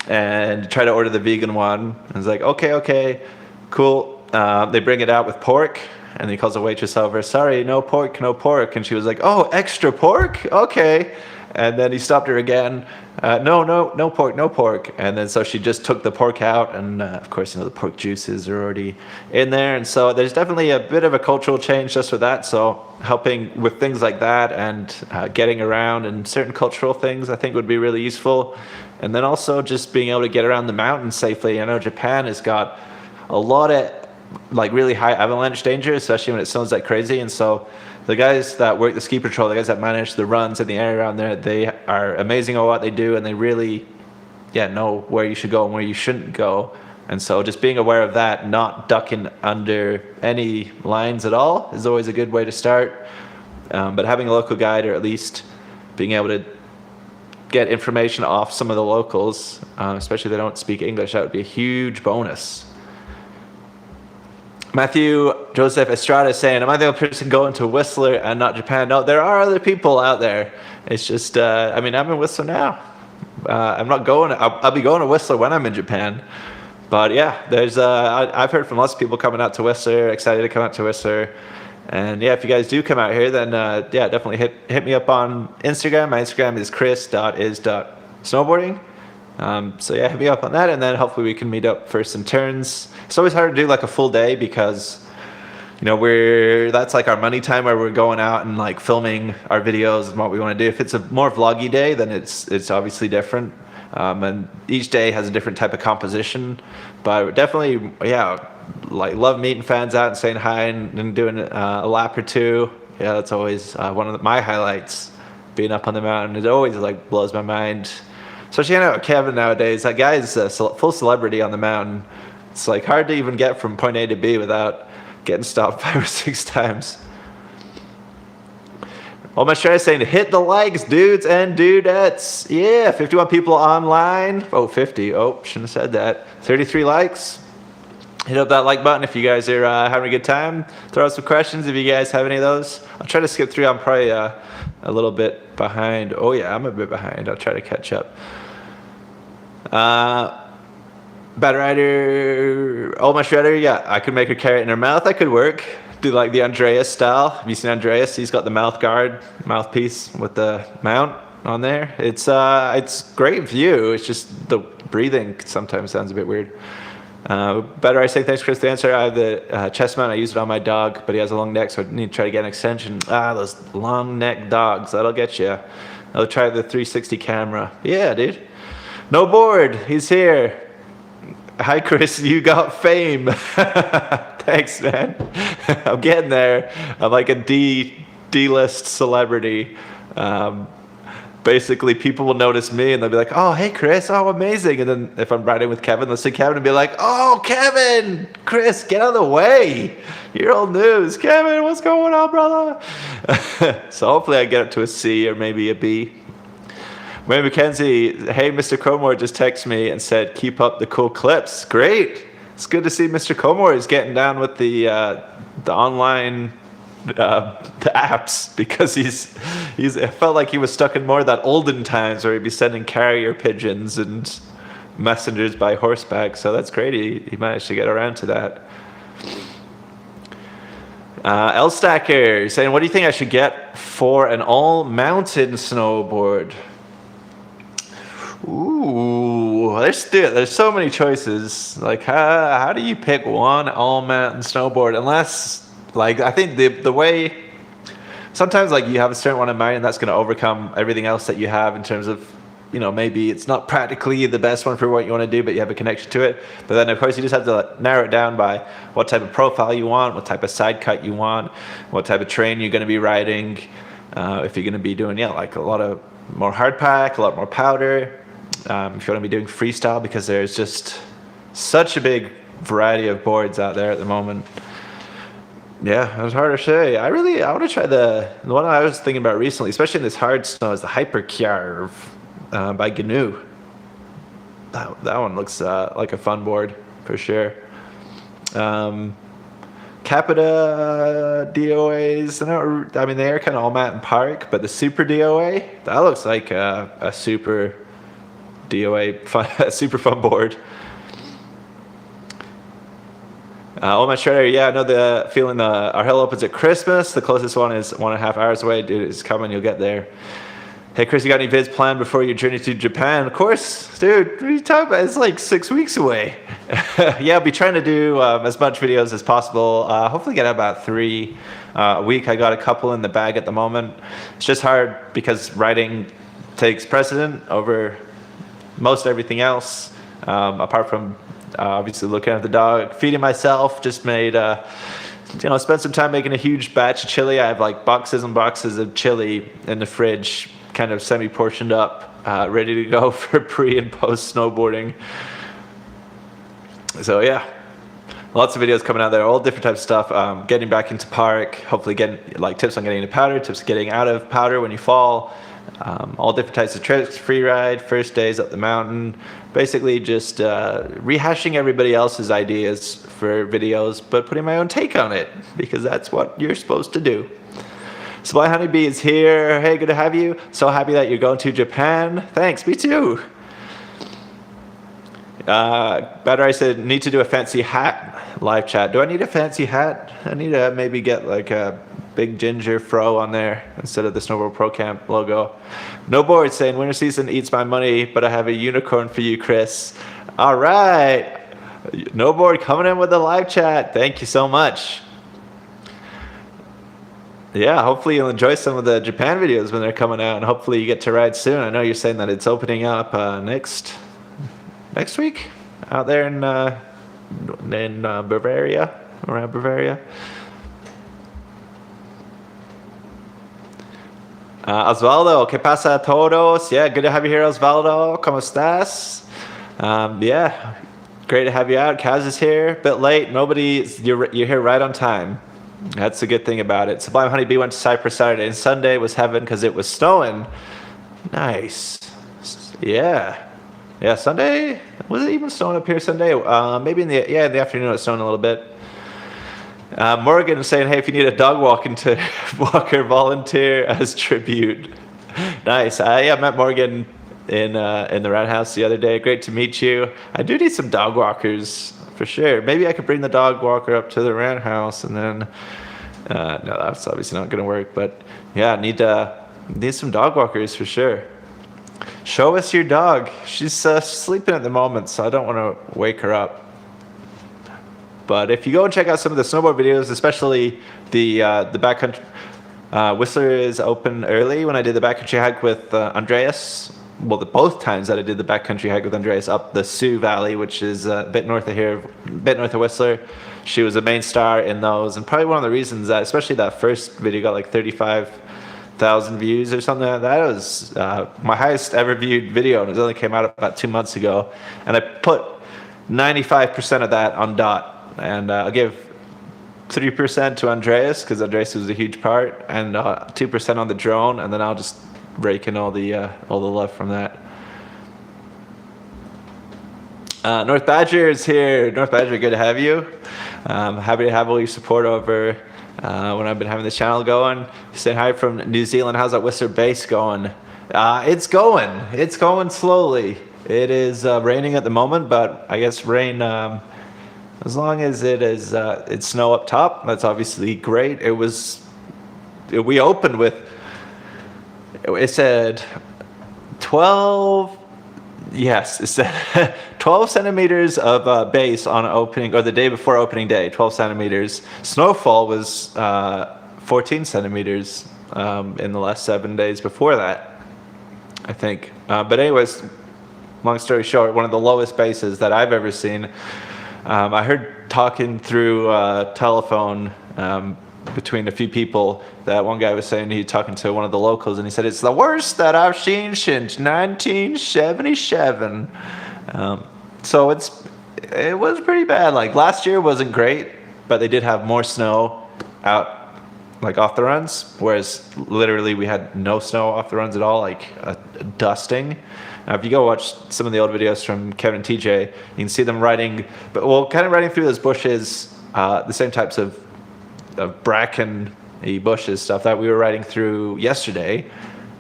and tried to order the vegan one. And was like, okay, cool. They bring it out with pork. And he calls the waitress over, sorry, no pork, no pork. And she was like, oh, extra pork? Okay. And then he stopped her again. No pork, no pork. And then so she just took the pork out. And of course, the pork juices are already in there. And so there's definitely a bit of a cultural change just with that. So helping with things like that and getting around and certain cultural things I think would be really useful. And then also just being able to get around the mountains safely. I know Japan has got a lot of like really high avalanche danger, especially when it snows like crazy. And so the guys that work the ski patrol, the guys that manage the runs in the area around there, they are amazing at what they do, and they really know where you should go and where you shouldn't go. And so just being aware of that, not ducking under any lines at all, is always a good way to start. But having a local guide, or at least being able to get information off some of the locals, especially if they don't speak English, that would be a huge bonus. Matthew Joseph Estrada is saying, am I the only person going to Whistler and not Japan? No, there are other people out there. It's just, I'm in Whistler now. I'm not going, I'll be going to Whistler when I'm in Japan. But yeah, there's, I've heard from lots of people coming out to Whistler, excited to come out to Whistler. And yeah, if you guys do come out here, then definitely hit me up on Instagram. My Instagram is chris.is.snowboarding. So yeah, hit me up on that, and then hopefully we can meet up for some turns. It's always hard to do like a full day because, that's like our money time where we're going out and like filming our videos and what we want to do. If it's a more vloggy day, then it's obviously different. And each day has a different type of composition. But definitely, like love meeting fans out and saying hi and doing a lap or two. Yeah, that's always one of my highlights. Being up on the mountain, it always like blows my mind. Especially with Kevin nowadays. That guy is a full celebrity on the mountain. It's like hard to even get from point A to B without getting stopped 5 or 6 times. All my Australia saying, hit the likes, dudes and dudettes. Yeah, 51 people online. Oh, 50. Oh, shouldn't have said that. 33 likes. Hit up that like button if you guys are having a good time. Throw out some questions if you guys have any of those. I'll try to skip through. I'm probably a little bit behind. Oh yeah, I'm a bit behind. I'll try to catch up. Bad Rider, oh my shredder, yeah, I could make her carry it in her mouth. That could work. Do like the Andreas style. Have you seen Andreas? He's got the mouthpiece with the mount on there. It's great view. It's just the breathing sometimes sounds a bit weird. Better I say thanks, Chris. The answer, I have the chest mount. I use it on my dog, but he has a long neck, so I need to try to get an extension. Those long neck dogs, that'll get you. I'll try the 360 camera. Yeah, dude. No board, he's here. Hi, Chris, you got fame. Thanks, man. I'm getting there. I'm like a D-list celebrity. Basically, people will notice me and they'll be like, oh, hey, Chris, oh, amazing. And then if I'm riding with Kevin, they'll see Kevin and be like, oh, Kevin, Chris, get out of the way. You're old news. Kevin, what's going on, brother? So hopefully I get up to a C or maybe a B. Wayne McKenzie, hey, Mr. Comore just texted me and said, keep up the cool clips. Great. It's good to see Mr. Comore is getting down with the online the apps, because he's it felt like he was stuck in more of that olden times where he'd be sending carrier pigeons and messengers by horseback. So that's great. He managed to get around to that. L Stacker saying, what do you think I should get for an all-mountain snowboard? Ooh, there's so many choices. Like, how do you pick one all-mountain snowboard? Unless, like, I think the way sometimes, like, you have a certain one in mind and that's going to overcome everything else that you have in terms of, maybe it's not practically the best one for what you want to do, but you have a connection to it. But then, of course, you just have to narrow it down by what type of profile you want, what type of side cut you want, what type of terrain you're going to be riding. If you're going to be doing, like a lot of more hard pack, a lot more powder. If you want to be doing freestyle, because there's just such a big variety of boards out there at the moment. Yeah, it was hard to say. I want to try the one I was thinking about recently, especially in this hard snow, is the Hyperkjarv by GNU. That one looks like a fun board for sure. Ken Capita DOAs. I mean, they are kind of all Mountain Park, but the Super DOA, that looks like a Super DOA, a super fun board. My Shredder, yeah, I know the feeling. Our hill opens at Christmas. The closest one is 1.5 hours away. Dude, it's coming. You'll get there. Hey, Chris, you got any vids planned before your journey to Japan? Of course, dude. What are you talking about? It's like 6 weeks away. Yeah, I'll be trying to do as much videos as possible. Hopefully get about 3 a week. I got a couple in the bag at the moment. It's just hard because writing takes precedent over most everything else, apart from obviously looking at the dog, feeding myself. Just made spent some time making a huge batch of chili. I have like boxes and boxes of chili in the fridge, kind of semi-portioned up, ready to go for pre and post snowboarding. So yeah, lots of videos coming out there, all different types of stuff. Getting back into park, hopefully getting like tips on getting into powder, tips getting out of powder when you fall, all different types of tricks, free ride, first days up the mountain. Basically just rehashing everybody else's ideas for videos, but putting my own take on it, because that's what you're supposed to do. Sublime Honeybee is here. Hey, good to have you. So happy that you're going to Japan. Thanks, me too. Better, I said, need to do a fancy hat live chat. Do I need a fancy hat? I need to maybe get like a big ginger fro on there instead of the Snowboard Pro Camp logo. No board saying winter season eats my money, but I have a unicorn for you, Chris. All right. No board coming in with the live chat. Thank you so much. Yeah, hopefully you'll enjoy some of the Japan videos when they're coming out, and hopefully you get to ride soon. I know you're saying that it's opening up next week out there in Bavaria, around Bavaria. Osvaldo, ¿qué pasa a todos? Yeah, good to have you here, Osvaldo. ¿Cómo estás? Yeah, great to have you out. Kaz is here, a bit late. You're here right on time. That's the good thing about it. Sublime Honeybee went to Cyprus Saturday, and Sunday was heaven because it was snowing. Nice. Yeah. Yeah, Sunday, was it even snowing up here Sunday? Maybe in the afternoon it was snowing a little bit. Morgan is saying, hey, if you need a dog walker, volunteer as tribute. Nice. I met Morgan in the Roundhouse the other day. Great to meet you. I do need some dog walkers for sure. Maybe I could bring the dog walker up to the Roundhouse, and then no, that's obviously not going to work. But yeah, need some dog walkers for sure. Show us your dog. She's sleeping at the moment, so I don't want to wake her up. But if you go and check out some of the snowboard videos, especially the backcountry, Whistler is open early. When I did the backcountry hike with Andreas, well, both times that I did the backcountry hike with Andreas up the Sioux Valley, which is a bit north of here, a bit north of Whistler, she was a main star in those, and probably one of the reasons that, especially that first video, got like 35,000 views or something like that. It was my highest ever viewed video, and it only came out about 2 months ago. And I put 95% of that on Dot. And I'll give 3% to Andreas, because Andreas was a huge part, and 2% on the drone, and then I'll just rake in all the love from that. North Badger is here. North Badger, good to have you. Happy to have all your support over when I've been having this channel going. Saying hi from New Zealand. How's that Whistler base going? It's going slowly. It is raining at the moment, but I guess rain, as long as it's snow up top, that's obviously great. We opened with, it said 12, yes, it said 12 centimeters of base on opening, or the day before opening day, 12 centimeters. Snowfall was 14 centimeters in the last 7 days before that, I think. But anyways, long story short, one of the lowest bases that I've ever seen. I heard talking through telephone between a few people that one guy was saying, he talking to one of the locals, and he said it's the worst that I've seen since 1977. So it was pretty bad. Like last year wasn't great, but they did have more snow out, like off the runs, whereas literally we had no snow off the runs at all, like a dusting. Now, if you go watch some of the old videos from Kevin and TJ, you can see them riding, kind of riding through those bushes, the same types of bracken bushes stuff that we were riding through yesterday,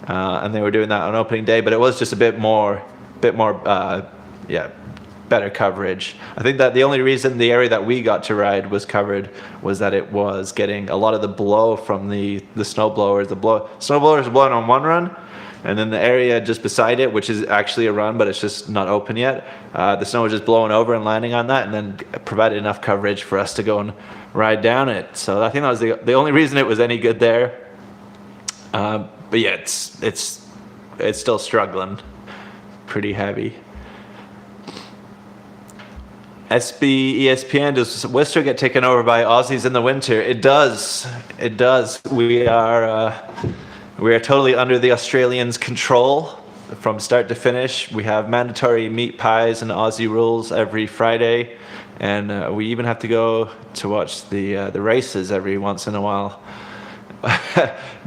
and they were doing that on opening day. But it was just a bit more, yeah, better coverage. I think that the only reason the area that we got to ride was covered was that it was getting a lot of the blow from the snow blowers. Snow blowers are blowing on one run, and then the area just beside it, which is actually a run, but it's just not open yet. The snow was just blowing over and landing on that, and then provided enough coverage for us to go and ride down it. So I think that was the only reason it was any good there. But yeah, it's still struggling, pretty heavy. SB ESPN, does Whistler get taken over by Aussies in the winter? It does. It does. We are totally under the Australians' control from start to finish. We have mandatory meat pies and Aussie rules every Friday, and we even have to go to watch the races every once in a while.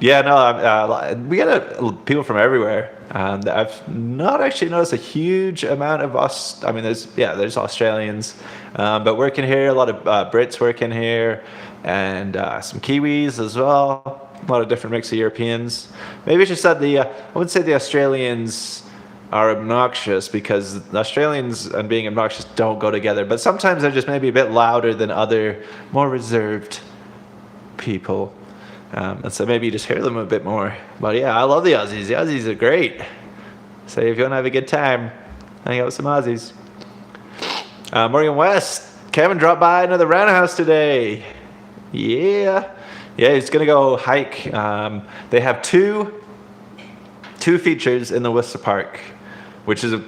Yeah, no, we get people from everywhere. I've not actually noticed a huge amount of us. I mean, there's Australians, but working here, a lot of Brits working here, and some Kiwis as well. A lot of different mix of Europeans. Maybe it's just that I wouldn't say the Australians are obnoxious, because the Australians and being obnoxious don't go together. But sometimes they're just maybe a bit louder than other, more reserved people. And so maybe you just hear them a bit more. But yeah, I love the Aussies. The Aussies are great. So if you want to have a good time, hang out with some Aussies. Morgan West, Kevin dropped by another Roundhouse today. Yeah, he's gonna go hike. They have two features in the Whistler Park, which is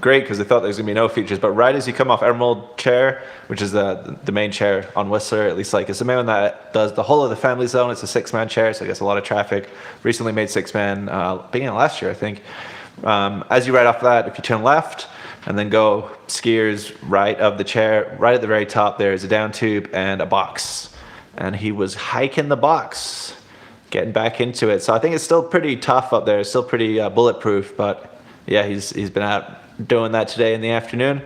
great because they thought there was gonna be no features. But right as you come off Emerald Chair, which is the main chair on Whistler, at least like it's the main one that does the whole of the family zone. It's a 6-man chair, so it gets a lot of traffic. Recently made 6-man, beginning of last year, I think. As you ride off that, if you turn left and then go skiers right of the chair, right at the very top there is a down tube and a box. And he was hiking the box, getting back into it. So I think it's still pretty tough up there. It's still pretty bulletproof, but yeah, he's been out doing that today in the afternoon.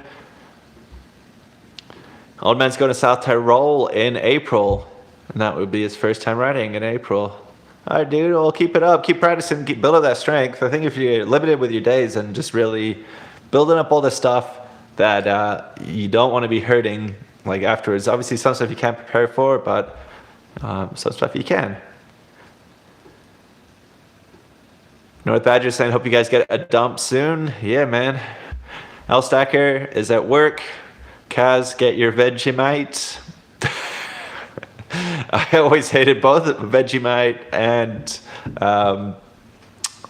Old man's going to South Tyrol in April, and that would be his first time riding in April. All right, dude, well, keep it up. Keep practicing, keep building that strength. I think if you're limited with your days and just really building up all the stuff that you don't want to be hurting like afterwards. Obviously, some stuff you can't prepare for, but some stuff you can. North Badger saying, hope you guys get a dump soon. Yeah, man. L Stacker is at work. Kaz, get your Vegemite. I always hated both Vegemite and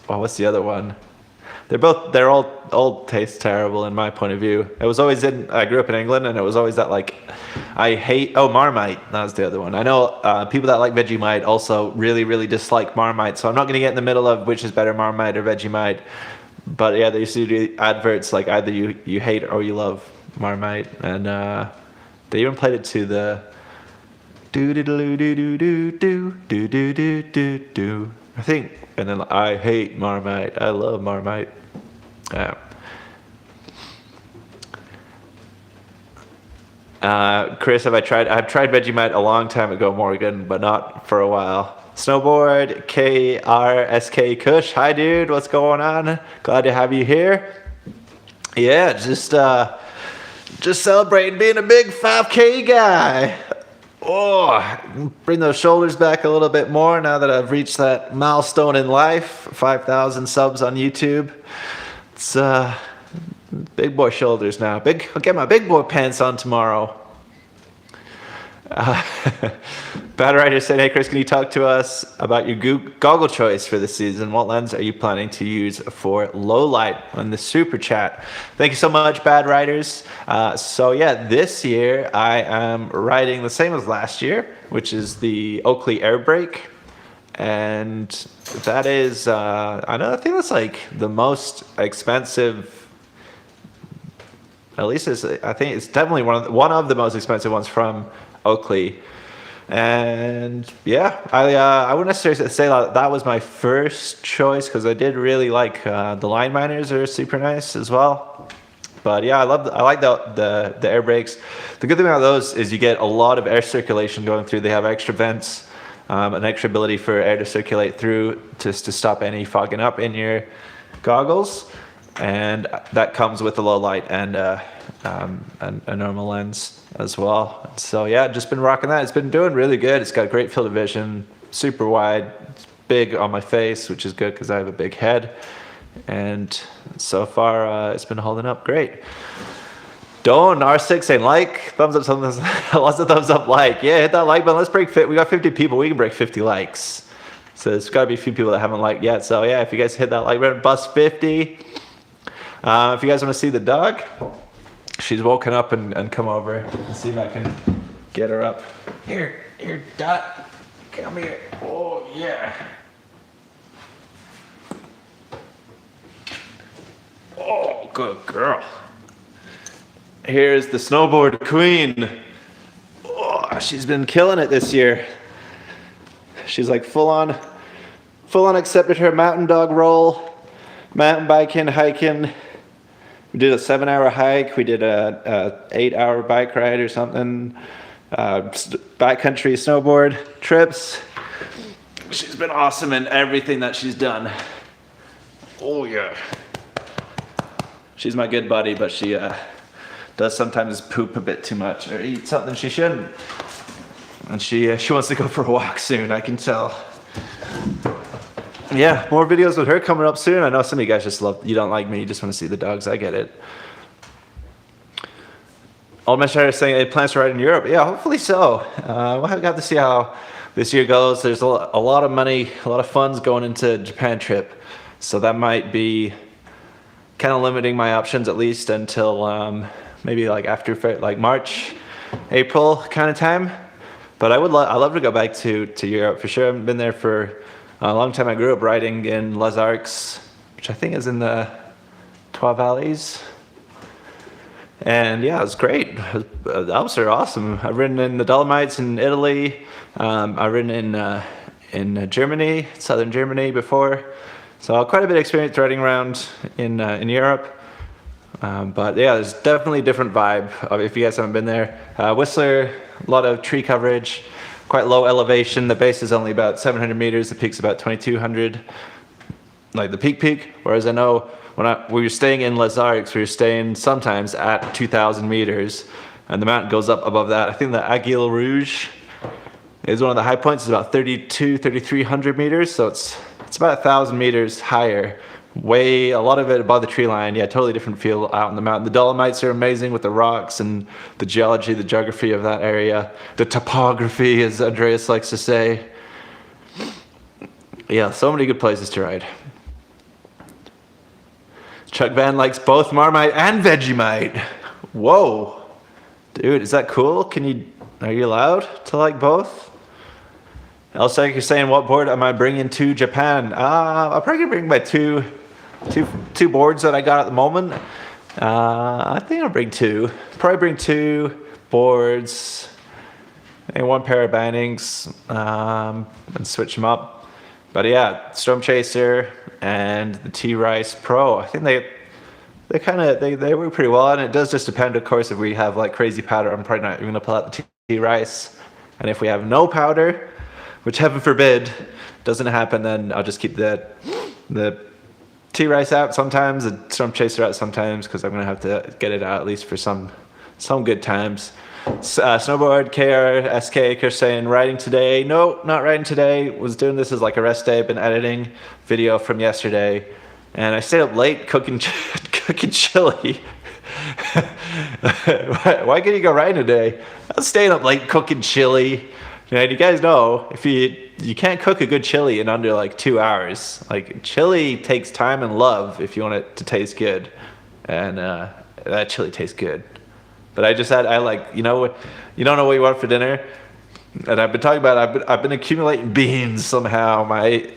what's the other one? They're all taste terrible in my point of view. It was always I grew up in England, and it was always that like Marmite. That was the other one. I know people that like Vegemite also really, really dislike Marmite. So I'm not going to get in the middle of which is better, Marmite or Vegemite. But yeah, they used to do adverts like either you hate or you love Marmite, and they even played it to the do do do do do do do do do do do. I think, and then I hate Marmite. I love Marmite. Chris, I've tried Vegemite a long time ago, Morgan, but not for a while. Snowboard KRSK Kush. Hi, dude. What's going on? Glad to have you here. Yeah, just celebrating being a big 5K guy. Oh, bring those shoulders back a little bit more now that I've reached that milestone in life. 5,000 subs on YouTube. It's big boy shoulders now. I'll get my big boy pants on tomorrow. Bad Rider said, hey Chris, can you talk to us about your goggle choice for this season? What lens are you planning to use for low light on the super chat? Thank you so much, Bad Riders. So yeah, this year I am riding the same as last year, which is the Oakley Airbrake. And that is, I think that's like the most expensive, at least I think it's definitely one of the most expensive ones from Oakley. And yeah, I wouldn't necessarily say that was my first choice, because I did really like the line miners are super nice as well. But yeah, I like the air brakes. The good thing about those is you get a lot of air circulation going through. They have extra vents, an extra ability for air to circulate through just to stop any fogging up in your goggles, and that comes with a low light and a normal lens as well. So yeah, just been rocking that. It's been doing really good. It's got great field of vision, super wide, it's big on my face, which is good because I have a big head. And so far, it's been holding up great. Don't R6 saying like, thumbs up, something, lots of thumbs up, like. Yeah, hit that like button. Let's break we got 50 people. We can break 50 likes. So there's got to be a few people that haven't liked yet. So yeah, if you guys hit that like button, bust 50. If you guys want to see the dog, she's woken up and come over and see if I can get her up. Here, Dot. Come here. Oh, yeah. Oh, good girl. Here's the snowboard queen. Oh, she's been killing it this year. She's like full on accepted her mountain dog role, mountain biking, hiking. We did a 7-hour hike. We did a 8-hour bike ride or something. Backcountry snowboard trips. She's been awesome in everything that she's done. Oh yeah. She's my good buddy, but she does sometimes poop a bit too much or eat something she shouldn't. And she wants to go for a walk soon, I can tell. Yeah, more videos with her coming up soon. I know some of you guys just you don't like me, you just want to see the dogs. I get it. Old Man Shire is saying it plans to ride in Europe. Yeah, hopefully so. We'll have to see how this year goes. There's a lot of money, a lot of funds going into Japan trip. So that might be kind of limiting my options at least until maybe like after like March, April kind of time. But I'd love to go back to Europe for sure. I haven't been there for a long time. I grew up riding in Les Arcs, which I think is in the Trois Valleys. And yeah, it was great. The Alps are awesome. I've ridden in the Dolomites in Italy. I've ridden in Germany, southern Germany before. So quite a bit of experience riding around in Europe. But yeah, there's definitely a different vibe if you guys haven't been there. Whistler, a lot of tree coverage, quite low elevation. The base is only about 700 meters. The peak's about 2,200, like the peak. Whereas I know when we were staying in Les Arcs, we were staying sometimes at 2,000 meters, and the mountain goes up above that. I think the Aiguille Rouge is one of the high points. It's about 3,300 meters, so it's about 1,000 meters higher. A lot of it above the tree line. Yeah, totally different feel out in the mountain. The Dolomites are amazing with the rocks and the geology, the geography of that area. The topography, as Andreas likes to say. Yeah, so many good places to ride. Chuck Van likes both Marmite and Vegemite. Whoa. Dude, is that cool? Are you allowed to like both? Elsack, you're saying, what board am I bringing to Japan? I'll probably bring my two boards that I got at the moment. I think I'll bring two. Probably bring 2 boards and 1 pair of bindings and switch them up. But yeah, Storm Chaser and the T-Rice Pro. I think they work pretty well, and it does just depend, of course, if we have like crazy powder. I'm probably not even gonna pull out the T-Rice, and if we have no powder, which heaven forbid doesn't happen, then I'll just keep the T-Rice out sometimes, the Storm Chaser out sometimes, because I'm gonna have to get it out at least for some good times. Snowboard KR SK Chris saying, riding today? No, not riding today. Was doing this as like a rest day. Been editing video from yesterday, and I stayed up late cooking chili. Why couldn't you go riding today? I was staying up late cooking chili. And you guys know, if you can't cook a good chili in under like 2 hours. Like, chili takes time and love if you want it to taste good, and that chili tastes good. But I you don't know what you want for dinner, and I've been talking about I've been accumulating beans somehow. My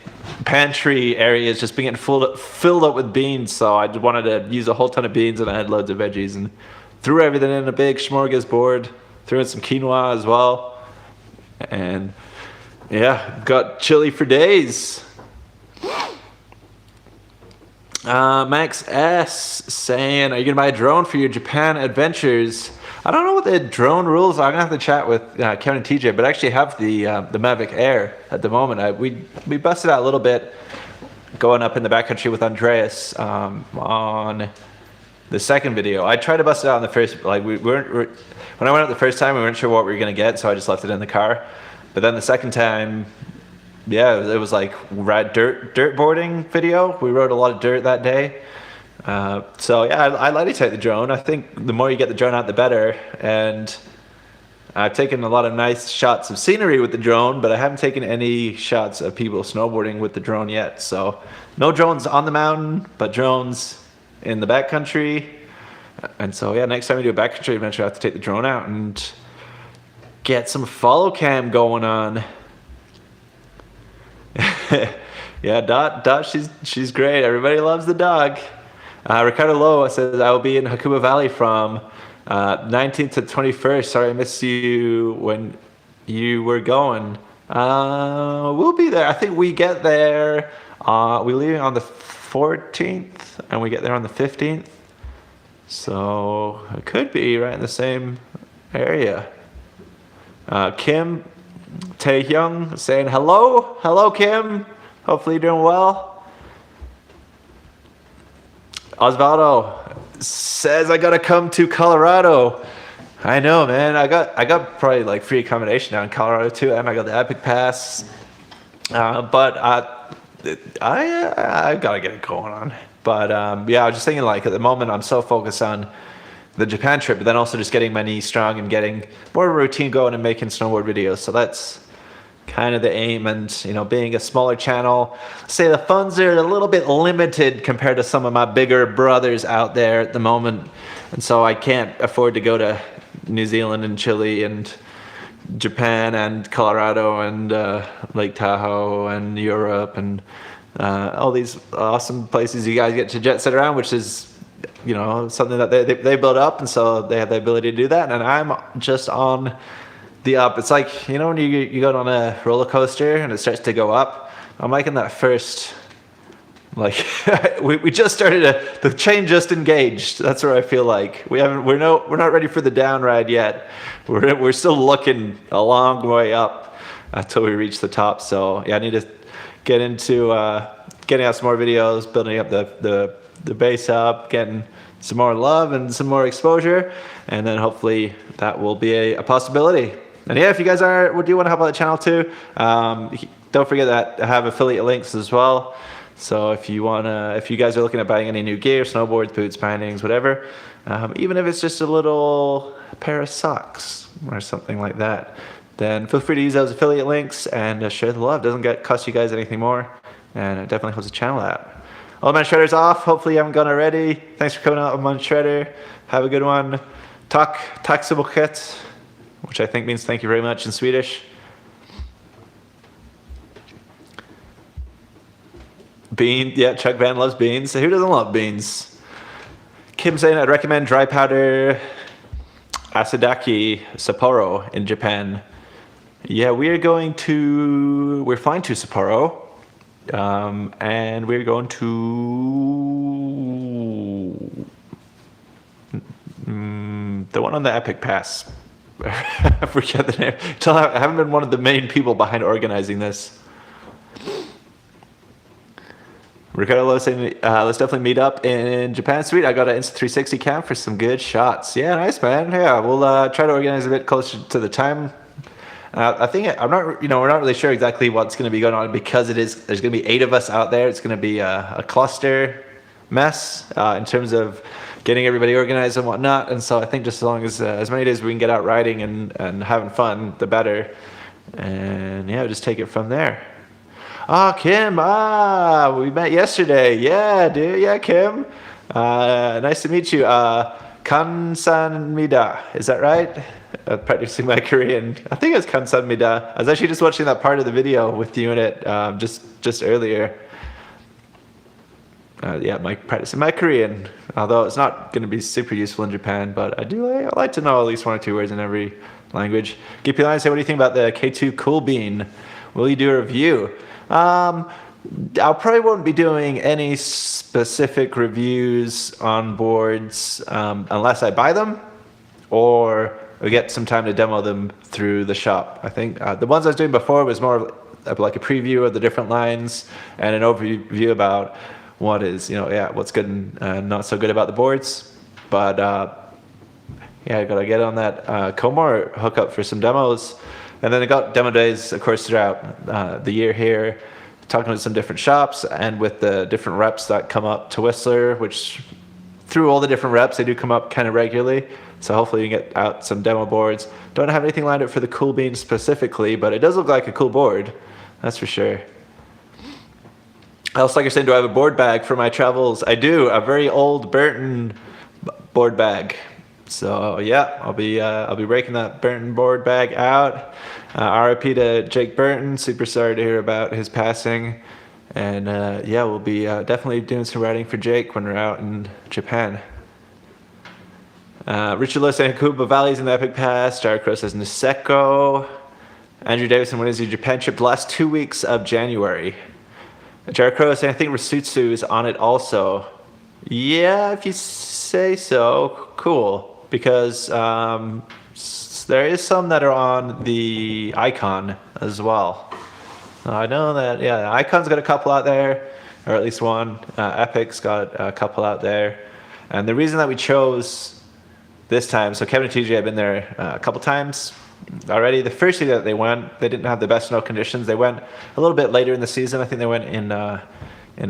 pantry area is just been getting filled up with beans, so I just wanted to use a whole ton of beans, and I had loads of veggies and threw everything in a big smorgasbord. Threw in some quinoa as well, and yeah, got chili for days. Max S saying, "Are you gonna buy a drone for your Japan adventures?" I don't know what the drone rules are. I'm gonna have to chat with Kevin and TJ, but I actually have the Mavic Air at the moment. We busted out a little bit going up in the backcountry with Andreas on the second video. I tried to bust it out on the first, like when I went out the first time, we weren't sure what we were gonna get, so I just left it in the car. But then the second time, yeah, it was like dirt boarding video. We rode a lot of dirt that day. So yeah, I like to take the drone. I think the more you get the drone out, the better. And I've taken a lot of nice shots of scenery with the drone, but I haven't taken any shots of people snowboarding with the drone yet. So no drones on the mountain, but drones in the backcountry. And so yeah, next time we do a backcountry adventure, I have to take the drone out and get some follow cam going on. Yeah, Dot, she's great. Everybody loves the dog. Ricardo Lowe says, "I will be in Hakuba Valley from 19th to 21st. Sorry I missed you when you were going." We'll be there. I think we get there, we leave on the 14th and we get there on the 15th. So it could be right in the same area. Kim Taehyung saying hello. Hello, Kim. Hopefully you're doing well. Osvaldo says, "I gotta come to Colorado." I know, man. I got probably like free accommodation down in Colorado too, and I got the Epic Pass. But I gotta get it going on. But yeah, I was just thinking, like, at the moment I'm so focused on the Japan trip, but then also just getting my knees strong and getting more of a routine going and making snowboard videos. So that's kind of the aim. And, you know, being a smaller channel, say the funds are a little bit limited compared to some of my bigger brothers out there at the moment. And so I can't afford to go to New Zealand and Chile and Japan and Colorado and Lake Tahoe and Europe and all these awesome places you guys get to jet set around, which is, you know, something that they build up, and so they have the ability to do that. And I'm just on the up. It's like, you know, when you go on a roller coaster and it starts to go up. I'm like in that first, like we just started the chain just engaged. That's where I feel like we're not ready for the down ride yet. We're still looking a long way up until we reach the top. So yeah, I need to get into getting out some more videos, building up the base up, getting some more love and some more exposure, and then hopefully that will be a possibility. And yeah, if you guys do want to help out the channel too, don't forget that I have affiliate links as well. So if you guys are looking at buying any new gear, snowboards, boots, bindings, whatever, even if it's just a little pair of socks or something like that, then feel free to use those affiliate links and share the love. Doesn't cost you guys anything more, and it definitely helps the channel out. All my shredders off. Hopefully you haven't gone already. Thanks for coming out on my shredder. Have a good one. Tack så mycket, which I think means thank you very much in Swedish. Bean, yeah, Chuck Van loves beans. Who doesn't love beans? Kim saying, "I'd recommend dry powder Asadaki Sapporo in Japan." Yeah, we're flying to Sapporo. And we're going to the one on the Epic Pass. I forget the name. I haven't been one of the main people behind organizing this. Ricardo Lowe saying, "Let's definitely meet up in Japan. Sweet, I got an Insta360 cam for some good shots." Yeah, nice, man. Yeah, we'll try to organize a bit closer to the time. I think we're not really sure exactly what's going to be going on, because there's going to be 8 of us out there. It's going to be a cluster mess in terms of getting everybody organized and whatnot. And so I think just as long as many days we can get out riding and having fun, the better. And yeah, just take it from there. Kim, we met yesterday. Yeah, dude. Yeah, Kim. Nice to meet you. Kansanmida, is that right? Practicing my Korean. I think it's Kansanmida. I was actually just watching that part of the video with you in it just earlier. Yeah, practicing my Korean. Although it's not going to be super useful in Japan, but I like to know at least 1 or 2 words in every language. Gippy Lion say, "What do you think about the K2 Cool Bean? Will you do a review?" I probably won't be doing any specific reviews on boards unless I buy them or we get some time to demo them through the shop. I think the ones I was doing before was more of like a preview of the different lines and an overview about what is, what's good and not so good about the boards. But yeah, I gotta get on that Comor hookup for some demos. And then I got demo days, of course, throughout the year here, talking to some different shops and with the different reps that come up to Whistler, which through all the different reps, they do come up kind of regularly. So hopefully you can get out some demo boards. Don't have anything lined up for the Cool Bean specifically, but it does look like a cool board. That's for sure. Else, like I said, do I have a board bag for my travels? I do, a very old Burton board bag. So yeah, I'll be breaking that Burton board bag out. RIP to Jake Burton. Super sorry to hear about his passing. And yeah, we'll be definitely doing some riding for Jake when we're out in Japan. Richard Lewis saying Hakuba Valley's in the Epic Pass. Jarcrow says Niseko. Andrew Davison, when is your Japan trip? The last 2 weeks of January. Jarcrow saying I think Rasutsu is on it also. Yeah, if you say so. Cool. Because there is some that are on the Icon as well. I know that, yeah, Icon's got a couple out there, or at least one. Epic's got a couple out there. And the reason that we chose this time, so Kevin and TJ have been there a couple times already. The first year that they went, they didn't have the best snow conditions. They went a little bit later in the season. I think they went in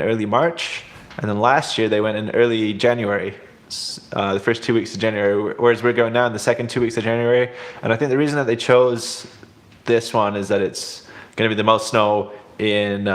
early March. And then last year they went in early January. The first 2 weeks of January, whereas we're going now in the second 2 weeks of January. And I think the reason that they chose this one is that it's going to be the most snow in,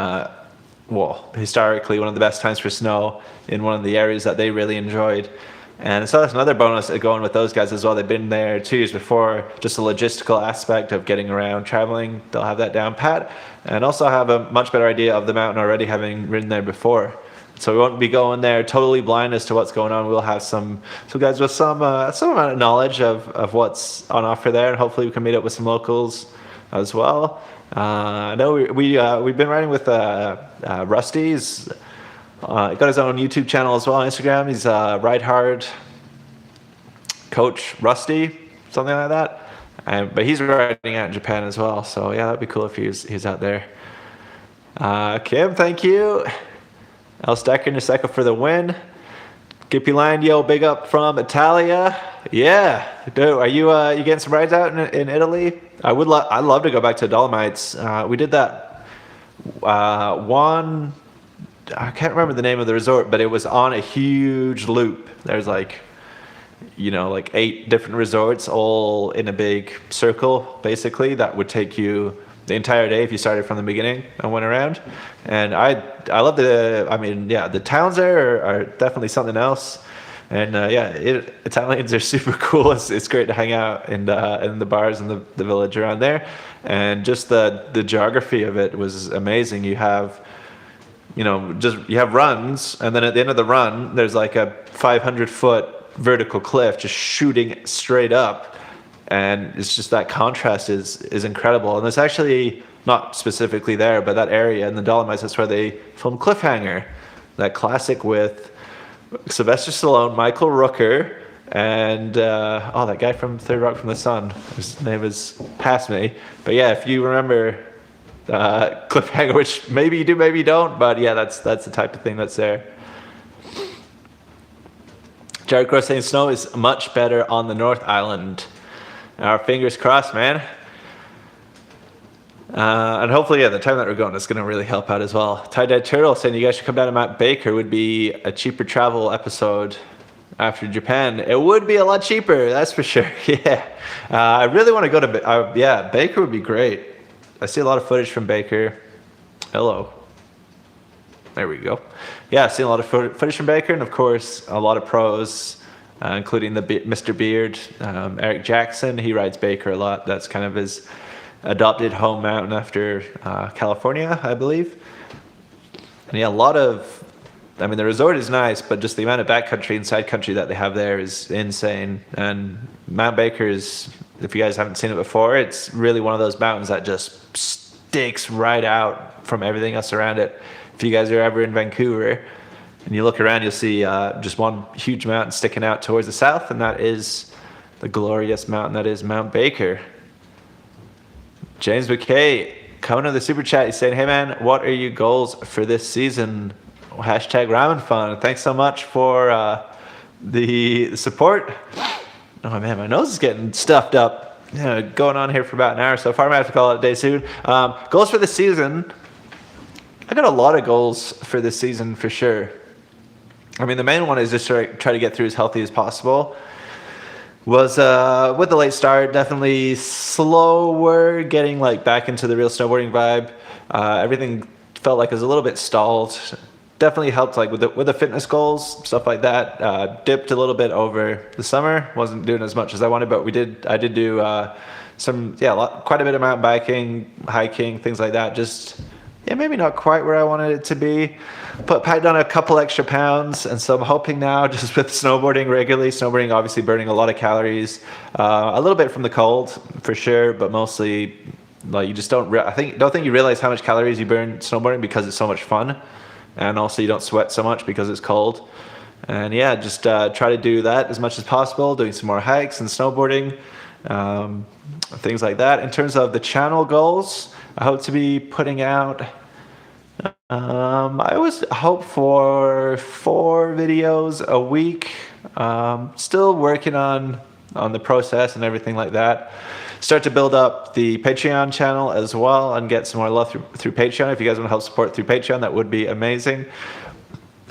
historically one of the best times for snow in one of the areas that they really enjoyed. And so that's another bonus going with those guys as well. They've been there 2 years before, just the logistical aspect of getting around, traveling. They'll have that down pat and also have a much better idea of the mountain already, having ridden there before. So we won't be going there totally blind as to what's going on. We'll have some guys with some amount of knowledge of what's on offer there, and hopefully we can meet up with some locals as well. I know we've been riding with Rusty. He's got his own YouTube channel as well on Instagram. He's Ride Hard Coach Rusty, something like that. But he's riding out in Japan as well. So yeah, that'd be cool if he's out there. Kim, thank you. El Stacker Niseko for the win. Gippy Line, yo, big up from Italia. Yeah, dude, are you getting some rides out in Italy? I'd love to go back to Dolomites. We did that one. I can't remember the name of the resort, but it was on a huge loop. There's like 8 different resorts all in a big circle, basically, that would take you the entire day if you started from the beginning and went around. And I love the towns there are definitely something else. And Italians are super cool. It's great to hang out in the bars in the village around there. And just the geography of it was amazing. You have runs, and then at the end of the run, there's like a 500-foot vertical cliff just shooting straight up. And it's just that contrast is incredible. And it's actually not specifically there, but that area in the Dolomites, that's where they filmed Cliffhanger, that classic with Sylvester Stallone, Michael Rooker, and that guy from Third Rock from the Sun. His name is past me. But yeah, if you remember Cliffhanger, which maybe you do, maybe you don't, but yeah, that's the type of thing that's there. Jared Cross saying snow is much better on the North Island. Our fingers crossed, man. And hopefully, the time that we're going is going to really help out as well. Tie-Dyed Turtle saying you guys should come down to Mount Baker. Would be a cheaper travel episode after Japan. It would be a lot cheaper, that's for sure. Yeah. I really want to go to Baker would be great. I see a lot of footage from Baker. Hello. There we go. Yeah, I've seen a lot of footage from Baker, and of course, a lot of pros. Including Mr. Beard, Eric Jackson. He rides Baker a lot. That's kind of his adopted home mountain after California, I believe. And yeah, the resort is nice, but just the amount of backcountry and side country that they have there is insane. And Mount Baker is, if you guys haven't seen it before, it's really one of those mountains that just sticks right out from everything else around it. if you guys are ever in Vancouver and you look around, you'll see just one huge mountain sticking out towards the south, and that is the glorious mountain that is Mount Baker. James McKay coming to the super chat. He's saying, "Hey man, what are your goals for this season?" Hashtag Ramen Fun. Thanks so much for the support. Oh man, my nose is getting stuffed up. Going on here for about an hour so far. I might have to call it a day soon. Goals for the season. I got a lot of goals for this season for sure. I mean, the main one is just try to get through as healthy as possible. Was with the late start, definitely slower getting like back into the real snowboarding vibe. Everything felt like it was a little bit stalled. Definitely helped like with the fitness goals, stuff like that. Dipped a little bit over the summer. Wasn't doing as much as I wanted, but I did do quite a bit of mountain biking, hiking, things like that. Just maybe not quite where I wanted it to be. Packed on a couple extra pounds, and so I'm hoping now, just with snowboarding regularly, snowboarding obviously burning a lot of calories, a little bit from the cold for sure, but mostly like you just don't think you realize how much calories you burn snowboarding because it's so much fun, and also you don't sweat so much because it's cold. And just try to do that as much as possible, doing some more hikes and snowboarding, things like that. In terms of the channel goals, I hope to be putting out I always hope for 4 videos a week. Still working on the process and everything like that. Start to build up the Patreon channel as well and get some more love through Patreon. If you guys want to help support through Patreon, that would be amazing.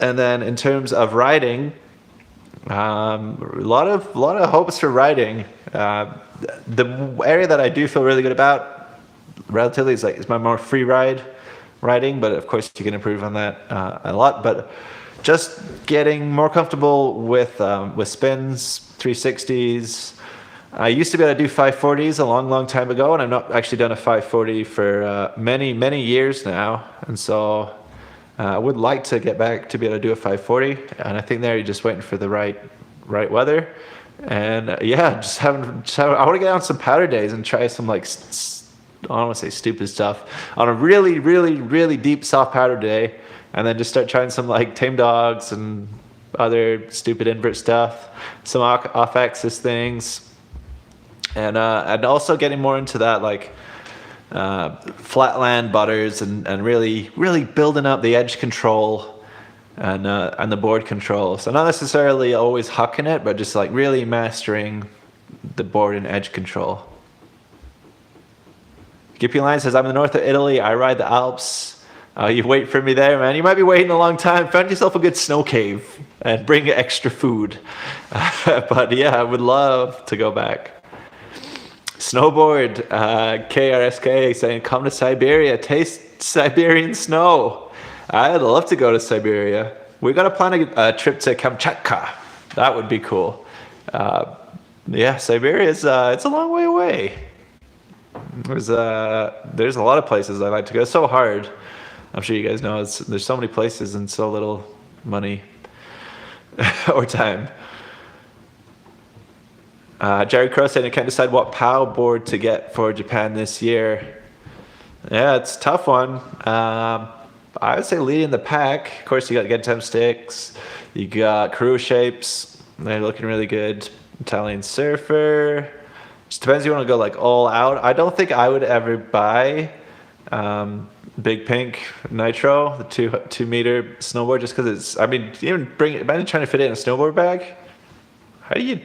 And then in terms of writing, a lot of hopes for writing. The area that I do feel really good about relatively is my more free ride writing, but of course you can improve on that a lot. But just getting more comfortable with spins, 360s. I used to be able to do 540s a long time ago, and I've not actually done a 540 for many years now. And so I would like to get back to be able to do a 540, and I think there you're just waiting for the right weather. And I want to get on some powder days and try some like I don't want to say stupid stuff on a really deep soft powder day, and then just start trying some like tame dogs and other stupid invert stuff, some off-axis things, and also getting more into that like flatland butters and really building up the edge control and the board control. So not necessarily always hucking it, but just like really mastering the board and edge control. Gippy Line says, "I'm in the north of Italy. I ride the Alps. You wait for me there, man. You might be waiting a long time. Find yourself a good snow cave and bring extra food." But I would love to go back. Snowboard, KRSK saying, "Come to Siberia, taste Siberian snow." I'd love to go to Siberia. We got to plan a trip to Kamchatka. That would be cool. Siberia is it's a long way away. There's a lot of places I like to go. It's so hard. I'm sure you guys know there's so many places and so little money or time. Jerry Crow saying, "I can't decide what POW board to get for Japan this year." Yeah, it's a tough one. I would say leading the pack. Of course, you got Gentem sticks. You got Karoo shapes. They're looking really good. Italian Surfer. Just depends if you want to go like all out. I don't think I would ever buy Big Pink Nitro, the 2 meter snowboard, just because imagine trying to fit it in a snowboard bag. How do you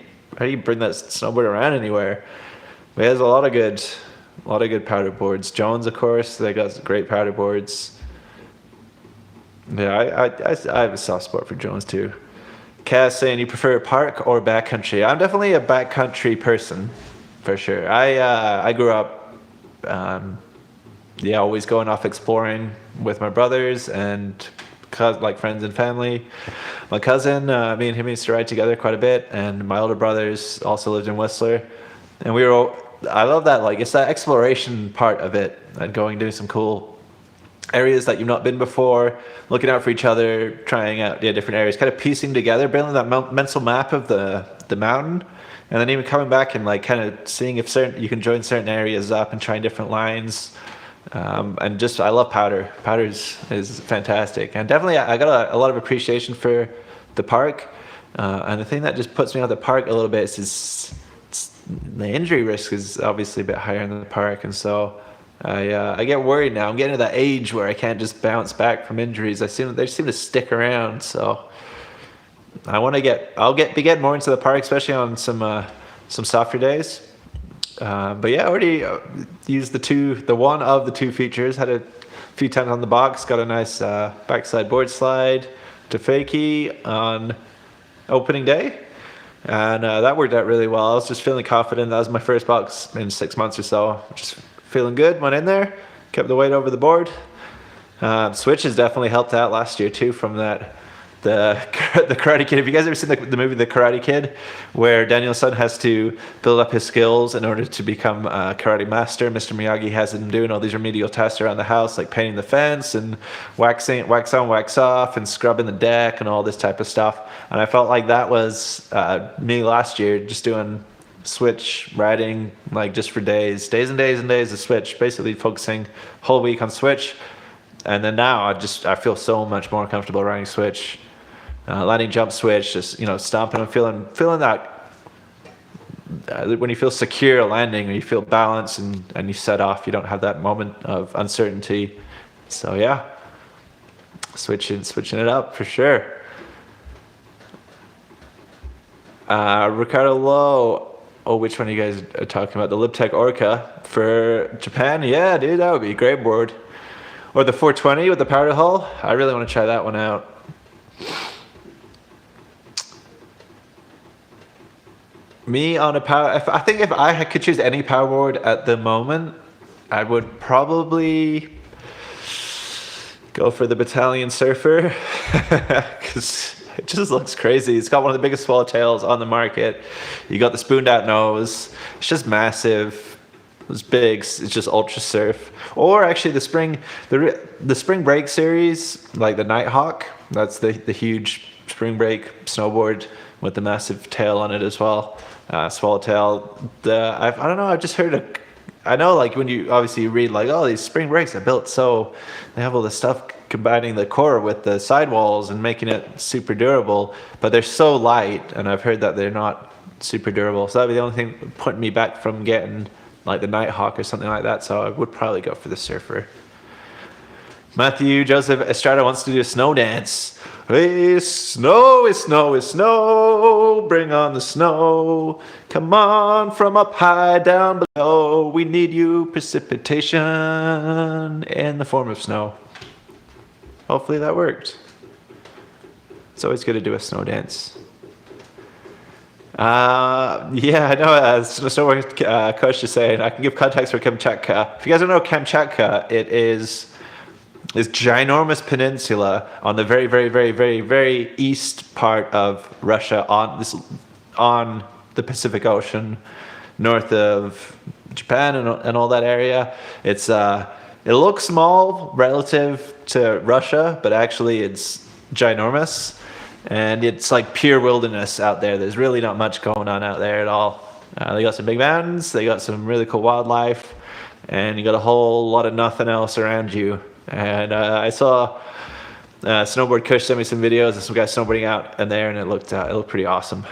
bring that snowboard around anywhere? But there's a lot of good powder boards. Jones, of course, they got great powder boards. Yeah, I have a soft spot for Jones too. Cass saying, "You prefer park or backcountry?" I'm definitely a backcountry person. For sure. I grew up, always going off exploring with my brothers and like friends and family. My cousin, me and him used to ride together quite a bit, and my older brothers also lived in Whistler. And I love that, like, it's that exploration part of it, and doing some cool areas that you've not been before, looking out for each other, trying out different areas, kind of piecing together, building that mental map of the mountain. And then even coming back and like kind of seeing if you can join certain areas up and trying different lines. And just I love powder. Powder is fantastic, and definitely I got a lot of appreciation for the park. And the thing that just puts me out of the park a little bit is the injury risk is obviously a bit higher in the park, and so I get worried now. I'm getting to that age where I can't just bounce back from injuries. They seem to stick around, so be getting more into the park, especially on some softer days. But yeah, I already used the one of the two features. Had a few times on the box. Got a nice backside board slide to fakie on opening day, and that worked out really well. I was just feeling confident. That was my first box in 6 months or so. Just feeling good. Went in there, kept the weight over the board. Switch has definitely helped out last year too from that. The Karate Kid. Have you guys ever seen the movie The Karate Kid, where Daniel-san has to build up his skills in order to become a karate master? Mr. Miyagi has him doing all these remedial tasks around the house, like painting the fence and wax on, wax off, and scrubbing the deck and all this type of stuff. And I felt like that was me last year, just doing switch riding, like just for days and days and days of switch, basically focusing whole week on switch. And then now I feel so much more comfortable riding switch. Landing jump switch, just stomping and feeling that when you feel secure landing, or you feel balance and you set off, you don't have that moment of uncertainty. So yeah, switching it up for sure. Ricardo Lowe. Oh, which one are you guys are talking about? The Libtech Orca for Japan? Yeah, dude, that would be a great board. Or the 420 with the powder hull. I really want to try that one out. Me on a power, I think if I could choose any power board at the moment, I would probably go for the Battalion Surfer, because it just looks crazy. It's got one of the biggest swallowtails on the market. You got the spooned out nose. It's just massive. It's big. It's just ultra surf. Or actually the spring break series, like the Nighthawk. That's the huge spring break snowboard with the massive tail on it as well. Swallowtail. I don't know. I've just heard I know, like when you obviously read like, oh, these spring breaks are built so they have all this stuff combining the core with the sidewalls and making it super durable, but they're so light, and I've heard that they're not super durable. So that'd be the only thing putting me back from getting like the Nighthawk or something like that. So I would probably go for the Surfer. Matthew Joseph Estrada wants to do a snow dance. Hey, snow, it's snow, it's snow. Bring on the snow. Come on from up high down below. We need you, precipitation in the form of snow. Hopefully that worked. It's always good to do a snow dance. Yeah, I know. Snowboard coach is saying I can give context for Kamchatka. If you guys don't know Kamchatka, it is this ginormous peninsula on the very, very, very, very, very east part of Russia, on the Pacific Ocean, north of Japan and all that area. It looks small relative to Russia, but actually it's ginormous, and it's like pure wilderness out there. There's really not much going on out there at all. They got some big mountains, they got some really cool wildlife, and you got a whole lot of nothing else around you. And I saw Snowboard Kush send me some videos of some guys snowboarding out in there, and it looked pretty awesome.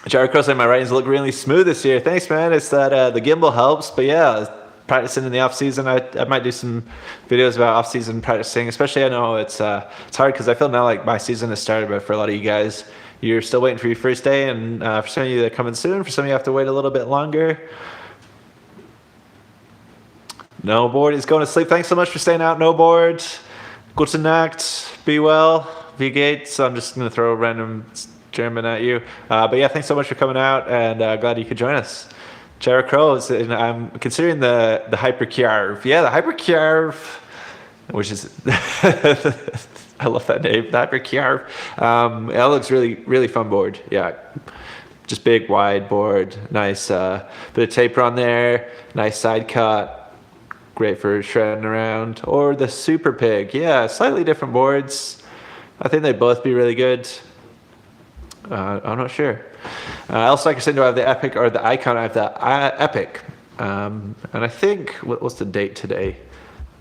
Jared Cross, my writings look really smooth this year. Thanks, man. It's that the gimbal helps, but yeah, practicing in the off season. I might do some videos about off season practicing. Especially, I know it's hard because I feel now like my season has started, but for a lot of you guys, you're still waiting for your first day, and for some of you they're coming soon. For some of you have to wait a little bit longer. No board is going to sleep. Thanks so much for staying out. No board. Gute Nacht. Be well. Wie geht's? I'm just going to throw a random German at you. But yeah, thanks so much for coming out, and glad you could join us. Jared Crows, and I'm considering the Hyperkjarv. Yeah, the Hyperkjarv, which is I love that name, the Hyperkjarv. That looks really, really fun board. Yeah, just big, wide board. Nice bit of taper on there. Nice side cut. Great for shredding around. Or the Super Pig. Yeah, slightly different boards. I think they'd both be really good. I'm not sure. Also, like I said, do I have the Epic or the Icon? I have the Epic. And I think what's the date today?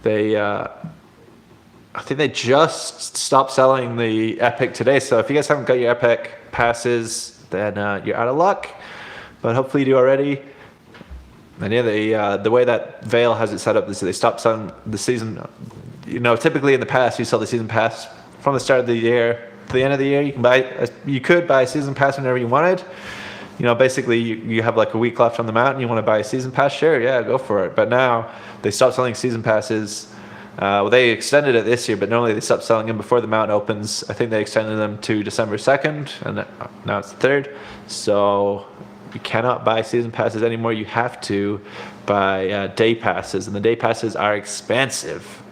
They I think they just stopped selling the Epic today. So if you guys haven't got your Epic passes, then you're out of luck. But hopefully you do already. And yeah, the way that Vail has it set up is they stopped selling the season. You know, typically in the past you sell the season pass from the start of the year to the end of the year. You could buy a season pass whenever you wanted. You know, basically you have like a week left on the mountain. You want to buy a season pass? Sure, yeah, go for it. But now they stopped selling season passes. Well, they extended it this year, but normally they stopped selling them before the mountain opens. I think they extended them to December 2nd, and now it's the 3rd. So you cannot buy season passes anymore. You have to buy day passes, and the day passes are expensive.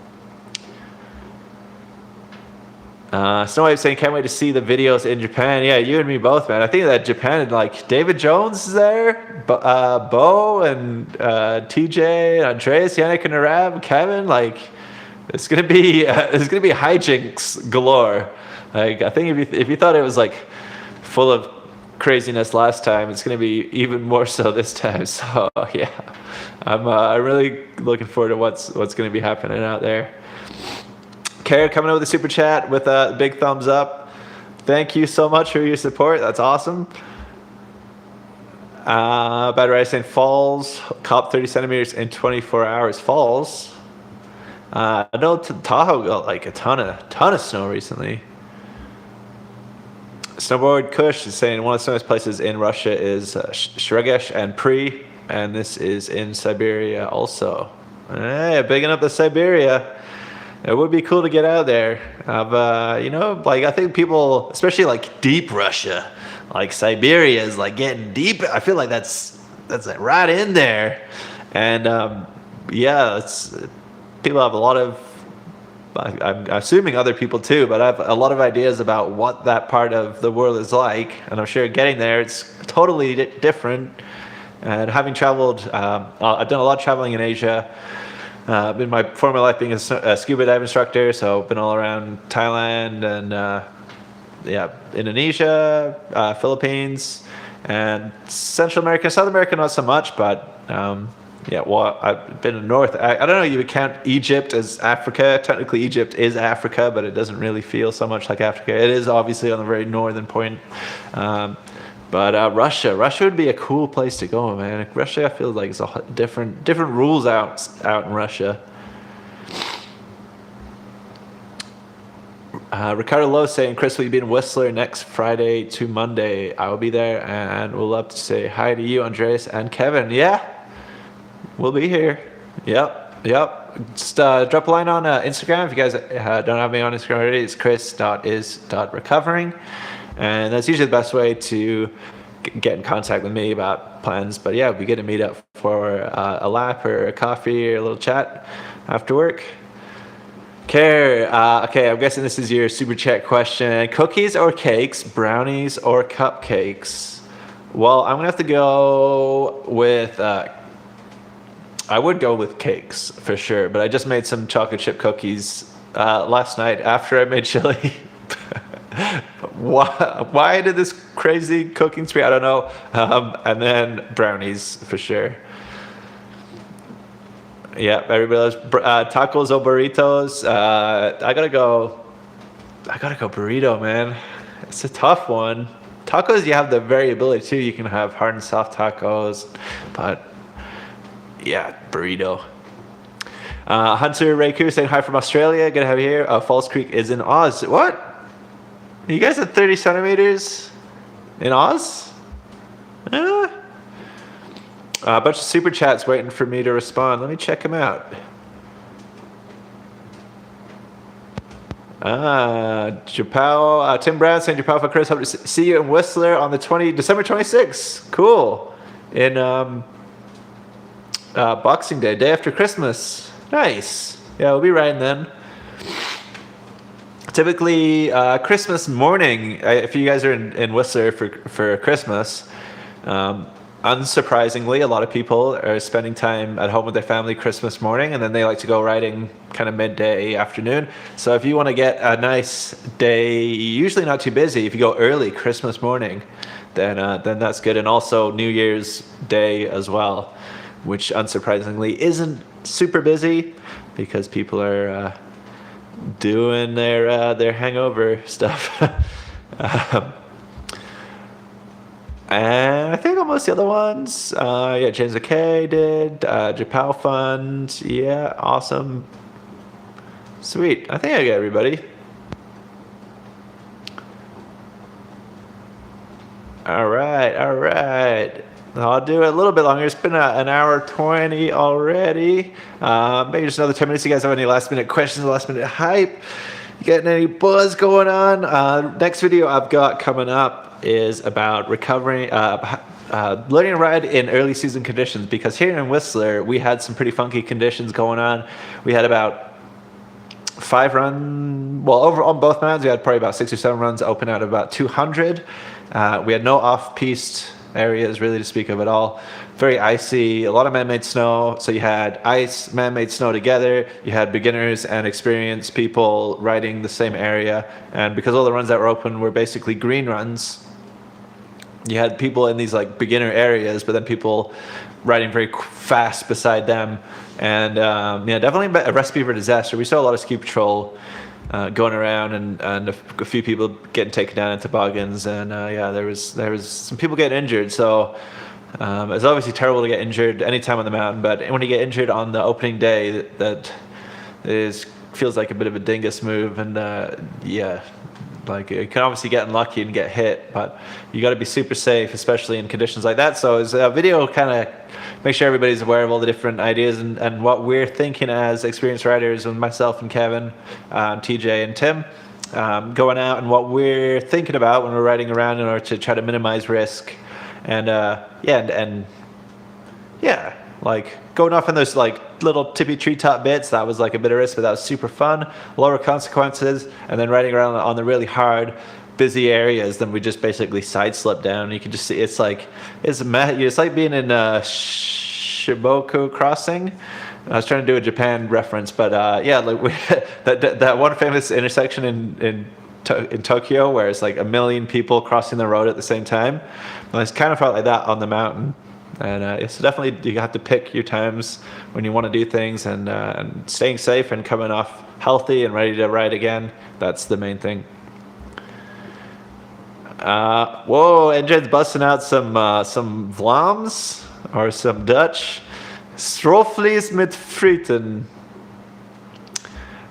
Snow White saying, can't wait to see the videos in Japan. Yeah, you and me both, man. I think that Japan, like, David Jones is there, Bo and TJ, Andreas, Yannick and Arab, Kevin, like, it's gonna be hijinks galore. Like, I think if you thought it was like full of craziness last time, it's gonna be even more so this time. So yeah, I'm really looking forward to what's gonna be happening out there. Kara coming out with a super chat with a big thumbs up. Thank you so much for your support. That's awesome. Bad Rice saying falls, cop 30 centimeters in 24 hours. Falls. I know Tahoe got like a ton of snow recently. Snowboard Kush is saying one of the snowiest places in Russia is Shregesh and Pri, and this is in Siberia also. Hey, bigging up the Siberia. It would be cool to get out there. You know, like I think people, especially like deep Russia, like Siberia is like getting deep. I feel like that's like right in there, and yeah, people have a lot of. I'm assuming other people too, but I have a lot of ideas about what that part of the world is like, and I'm sure getting there it's totally different. And having traveled, I've done a lot of traveling in Asia. In my former life being a scuba dive instructor, so I've been all around Thailand and yeah, Indonesia, Philippines, and Central America. South America not so much, but yeah, well, I've been in North. I don't know, you would count Egypt as Africa. Technically Egypt is Africa, but it doesn't really feel so much like Africa. It is obviously on the very northern point. But Russia would be a cool place to go, man. Russia, I feel like it's a different rules out in Russia. Ricardo Lowe saying, Chris, will you be in Whistler next Friday to Monday? I will be there, and we'll love to say hi to you, Andreas and Kevin. Yeah, we'll be here. Yep. Just drop a line on Instagram if you guys don't have me on Instagram already. It's chris.is.recovering. And that's usually the best way to get in contact with me about plans. But yeah, we get to meet up for a lap or a coffee or a little chat after work. Okay, I'm guessing this is your super chat question. Cookies or cakes, brownies or cupcakes? Well, I'm going to have to go with... I would go with cakes for sure, but I just made some chocolate chip cookies last night after I made chili. Why did this crazy cooking spree? I don't know. And then brownies for sure. Yeah, everybody loves tacos or burritos. I gotta go burrito, man. It's a tough one. Tacos, you have the variability too. You can have hard and soft tacos, but yeah, burrito. Hunter Reiku saying hi from Australia. Good to have you here. Falls Creek is in Oz. What? You guys at 30 centimeters in Oz? A bunch of super chats waiting for me to respond. Let me check them out. Japao, Tim Brown saying, Japao for Chris, hope to see you in Whistler on the December 26th. Cool. In Boxing Day, day after Christmas. Nice. Yeah, we'll be riding then. Typically, Christmas morning, if you guys are in Whistler for Christmas, unsurprisingly, a lot of people are spending time at home with their family Christmas morning, and then they like to go riding kind of midday, afternoon. So if you want to get a nice day, usually not too busy, if you go early Christmas morning, then that's good. And also New Year's Day as well. which unsurprisingly isn't super busy because people are doing their hangover stuff. um, and I think almost the other ones, yeah, James McKay did, Japal Fund, yeah, awesome. Sweet, I think I got everybody. All right. I'll do it a little bit longer. It's been an hour 20 already. Maybe just another 10 minutes. You guys have any last minute questions, last minute hype? You getting any buzz going on? Next video I've got coming up is about recovering, learning to ride in early season conditions, because here in Whistler we had some pretty funky conditions going on. We had about 5 runs, well, over on both mountains we had probably about 6 or 7 runs open out of about 200. We had no off-piste areas really to speak of at all. Very icy, a lot of man-made snow. So you had ice, man-made snow together. You had beginners and experienced people riding the same area. And because all the runs that were open were basically green runs, you had people in these like beginner areas, but then people riding very fast beside them. And yeah, definitely a recipe for disaster. We saw a lot of ski patrol going around, and a few people getting taken down in toboggans, and yeah, there was some people getting injured. So it's obviously terrible to get injured anytime on the mountain, but when you get injured on the opening day, that feels like a bit of a dingus move. And yeah, like you can obviously get unlucky and get hit, but you got to be super safe, especially in conditions like that. So it's a video kind of make sure everybody's aware of all the different ideas and what we're thinking as experienced riders, and myself and Kevin, TJ and Tim, going out, and what we're thinking about when we're riding around in order to try to minimize risk. And yeah, like going off in those like little tippy treetop bits, that was like a bit of risk, but that was super fun, lower consequences. And then riding around on the really hard, busy areas, then we just basically side slip down. You can just see it's like being in Shiboku Crossing. I was trying to do a Japan reference, but yeah, like that one famous intersection in Tokyo where it's like 1 million people crossing the road at the same time. Well, it's kind of felt like that on the mountain. And it's definitely, you have to pick your times when you want to do things, and staying safe and coming off healthy and ready to ride again. That's the main thing. Whoa, Engine's busting out some Vlaams or some Dutch. Strofvlees met frieten.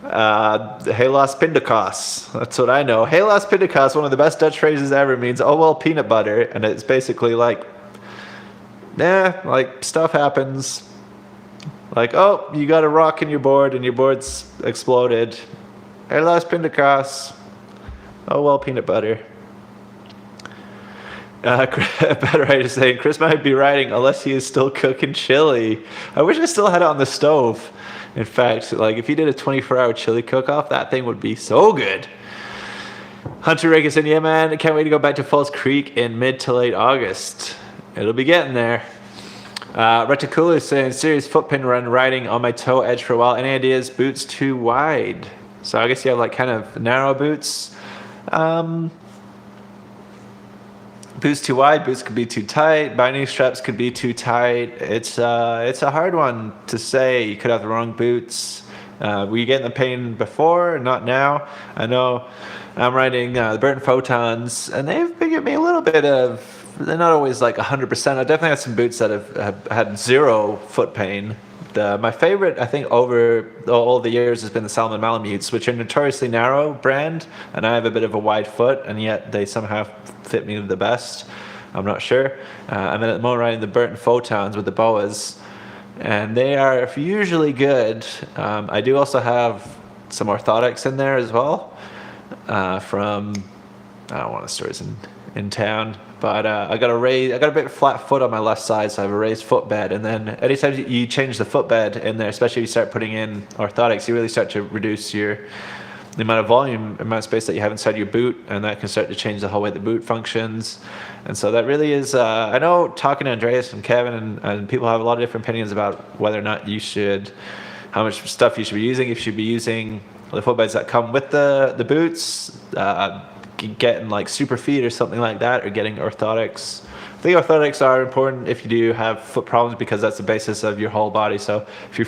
Helaas pindakaas. That's what I know. Helaas pindakaas, one of the best Dutch phrases ever, means oh well peanut butter, and it's basically like, nah, like stuff happens. Like, oh, you got a rock in your board and your board's exploded. Helaas pindakaas. Oh well peanut butter. Better right is saying Chris might be riding unless he is still cooking chili. I wish I still had it on the stove. In fact, like if you did a 24-hour chili cook-off, that thing would be so good. Hunter Rick is saying, yeah man, I can't wait to go back to Falls Creek in mid to late August. It'll be getting there. Reticula is saying, serious footpin run riding on my toe edge for a while. Any ideas? Boots too wide. So I guess you have like kind of narrow boots. Boots too wide, boots could be too tight, binding straps could be too tight. It's a hard one to say. You could have the wrong boots. Were you getting the pain before? Not now. I know I'm riding the Burton Photons, and they've been giving me a little bit of, they're not always like 100%. I definitely have some boots that have had zero foot pain. My favorite, I think, over all the years has been the Salomon Malamutes, which are notoriously narrow brand, and I have a bit of a wide foot, and yet they somehow fit me the best. I'm not sure. And then at the moment, riding the Burton Photons with the boas, and they are usually good. I do also have some orthotics in there as well from, I don't want to stores in town. But I got a bit flat foot on my left side, so I have a raised footbed. And then anytime you change the footbed in there, especially if you start putting in orthotics, you really start to reduce the amount of volume, amount of space that you have inside your boot, and that can start to change the whole way the boot functions. And so that really is, I know talking to Andreas and Kevin and people have a lot of different opinions about whether or not how much stuff you should be using. If you should be using the footbeds that come with the boots, getting like super feet or something like that, or getting orthotics. think orthotics are important if you do have foot problems, because that's the basis of your whole body. So if your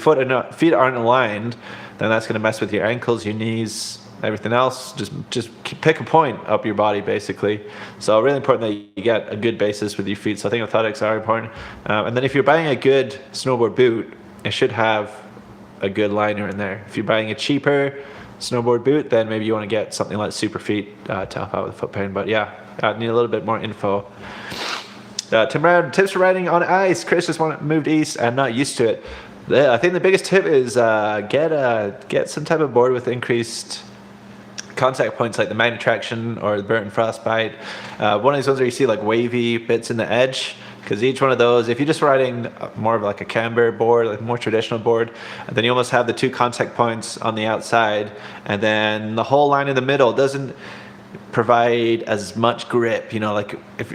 feet aren't aligned, then that's going to mess with your ankles, your knees, everything else. Just pick a point up your body, basically. So really important that you get a good basis with your feet. So I think orthotics are important. And then if you're buying a good snowboard boot, it should have a good liner in there. If you're buying a cheaper snowboard boot, then maybe you want to get something like Superfeet to help out with foot pain. But yeah, I need a little bit more info. Tim Brown, tips for riding on ice. Chris just moved east and not used to it. I think the biggest tip is get some type of board with increased contact points, like the Magnet Traction or the Burton Frostbite. One of these ones where you see like wavy bits in the edge, because each one of those, if you're just riding more of like a camber board, like a more traditional board, then you almost have the 2 contact points on the outside, and then the whole line in the middle doesn't provide as much grip. You know, like if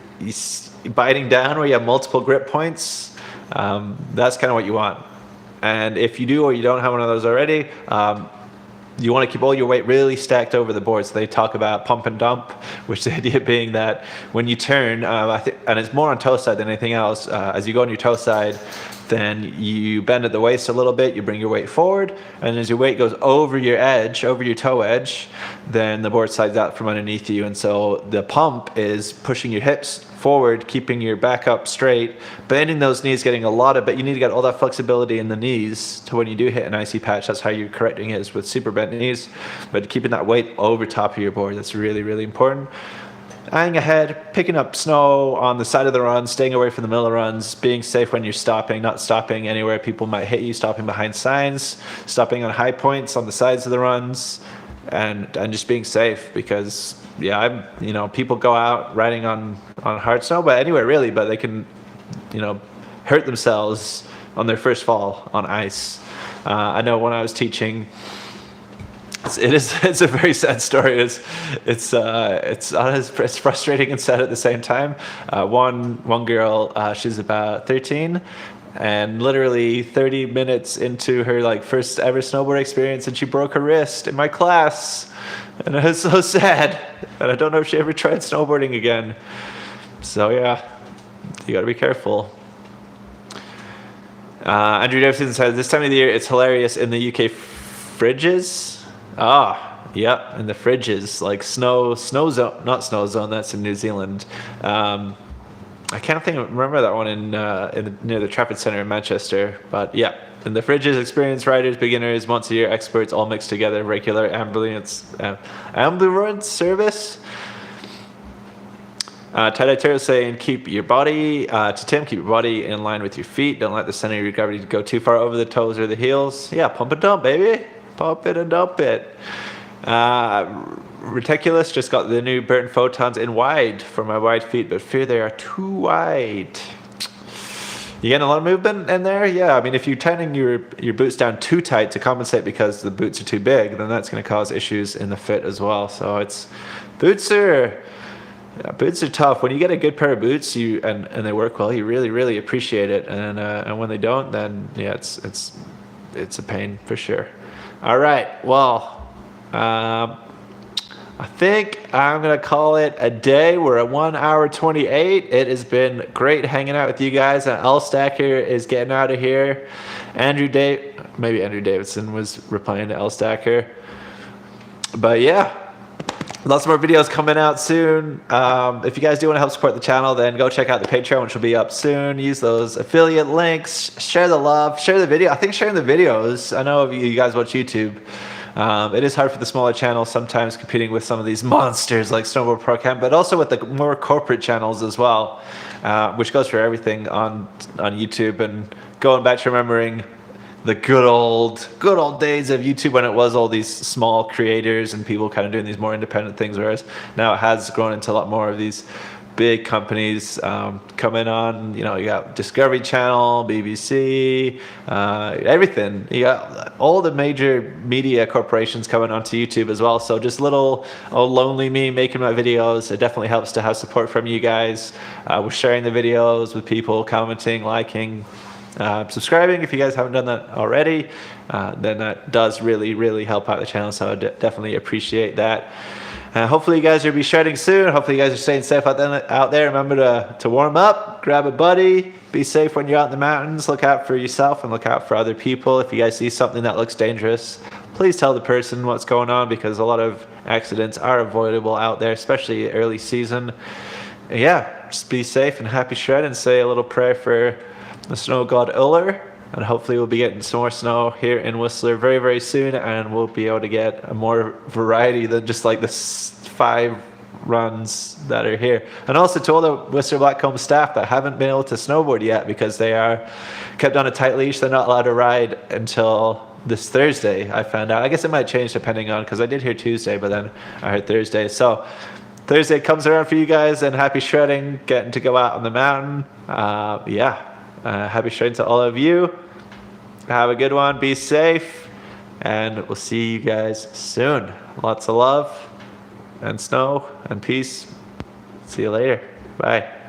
you're biting down where you have multiple grip points, that's kind of what you want. And if you do or you don't have one of those already, you want to keep all your weight really stacked over the board. So they talk about pump and dump, which the idea being that when you turn, and it's more on toe side than anything else, as you go on your toe side, then you bend at the waist a little bit, you bring your weight forward, and as your weight goes over your edge, over your toe edge, then the board slides out from underneath you. And so the pump is pushing your hips forward, keeping your back up straight, bending those knees, getting a lot of, but you need to get all that flexibility in the knees to when you do hit an icy patch. That's how you're correcting it, is with super bent knees, but keeping that weight over top of your board. That's really, really important. Eyeing ahead, picking up snow on the side of the run, staying away from the middle of runs, being safe when you're stopping, not stopping anywhere people might hit you, stopping behind signs, stopping on high points on the sides of the runs, and just being safe, because yeah, people go out riding on hard snow, but anywhere really, but they can, hurt themselves on their first fall on ice. I know when I was teaching, it's a very sad story. It's frustrating and sad at the same time. One girl, she's about 13, and literally 30 minutes into her first ever snowboard experience, and she broke her wrist in my class, and it was so sad. And I don't know if she ever tried snowboarding again. So yeah, you gotta be careful. Andrew Davidson says, this time of the year it's hilarious in the UK fridges. Yep, in the fridges, like snow zone, not snow zone, that's in New Zealand. I can't remember that one near the Trafford Centre in Manchester, but yeah, in the fridges, experienced riders, beginners, once a year experts, all mixed together, regular ambulance service. Ted Turtle saying, keep your body in line with your feet. Don't let the center of your gravity go too far over the toes or the heels. Yeah, pump and dump, baby. Pump it and dump it. Reticulous just got the new Burton Photons in wide for my wide feet, but fear they are too wide. You getting a lot of movement in there? Yeah, I mean, if you're tightening your boots down too tight to compensate because the boots are too big, then that's going to cause issues in the fit as well. So boots are tough. When you get a good pair of boots, and they work well, you really, really appreciate it. And when they don't, then yeah, it's a pain for sure. All right, well, I think I'm going to call it a day. We're at 1 hour 28. It has been great hanging out with you guys. L Stacker is getting out of here. Maybe Andrew Davidson was replying to L Stacker. But yeah, lots more videos coming out soon. If you guys do want to help support the channel, then go check out the Patreon, which will be up soon. Use those affiliate links. Share the love. Share the video. I think sharing the videos, I know you guys watch YouTube. It is hard for the smaller channels sometimes competing with some of these monsters like Snowboard Pro Camp, but also with the more corporate channels as well, which goes for everything on YouTube. And going back to remembering the good old days of YouTube when it was all these small creators and people kind of doing these more independent things, whereas now it has grown into a lot more of these big companies coming on. You got Discovery Channel, BBC, everything. You got all the major media corporations coming onto YouTube as well. So just little old lonely me making my videos. It definitely helps to have support from you guys. We're sharing the videos with people, commenting, liking, subscribing if you guys haven't done that already. Then that does really, really help out the channel. So I definitely appreciate that. Hopefully you guys will be shredding soon. Hopefully you guys are staying safe out there. Remember to warm up, grab a buddy, be safe when you're out in the mountains. Look out for yourself and look out for other people. If you guys see something that looks dangerous, please tell the person what's going on, because a lot of accidents are avoidable out there, especially early season. And yeah, just be safe and happy shred, and say a little prayer for the snow god Uller. And hopefully we'll be getting some more snow here in Whistler very, very soon, and we'll be able to get a more variety than just like the 5 runs that are here. And also to all the Whistler Blackcomb staff that haven't been able to snowboard yet because they are kept on a tight leash, they're not allowed to ride until this Thursday, I found out. I guess it might change depending on, because I did hear Tuesday, but then I heard Thursday. So Thursday comes around for you guys, and happy shredding, getting to go out on the mountain. Happy shredding to all of you. Have a good one, be safe, and we'll see you guys soon. Lots of love and snow and peace. See you later. Bye.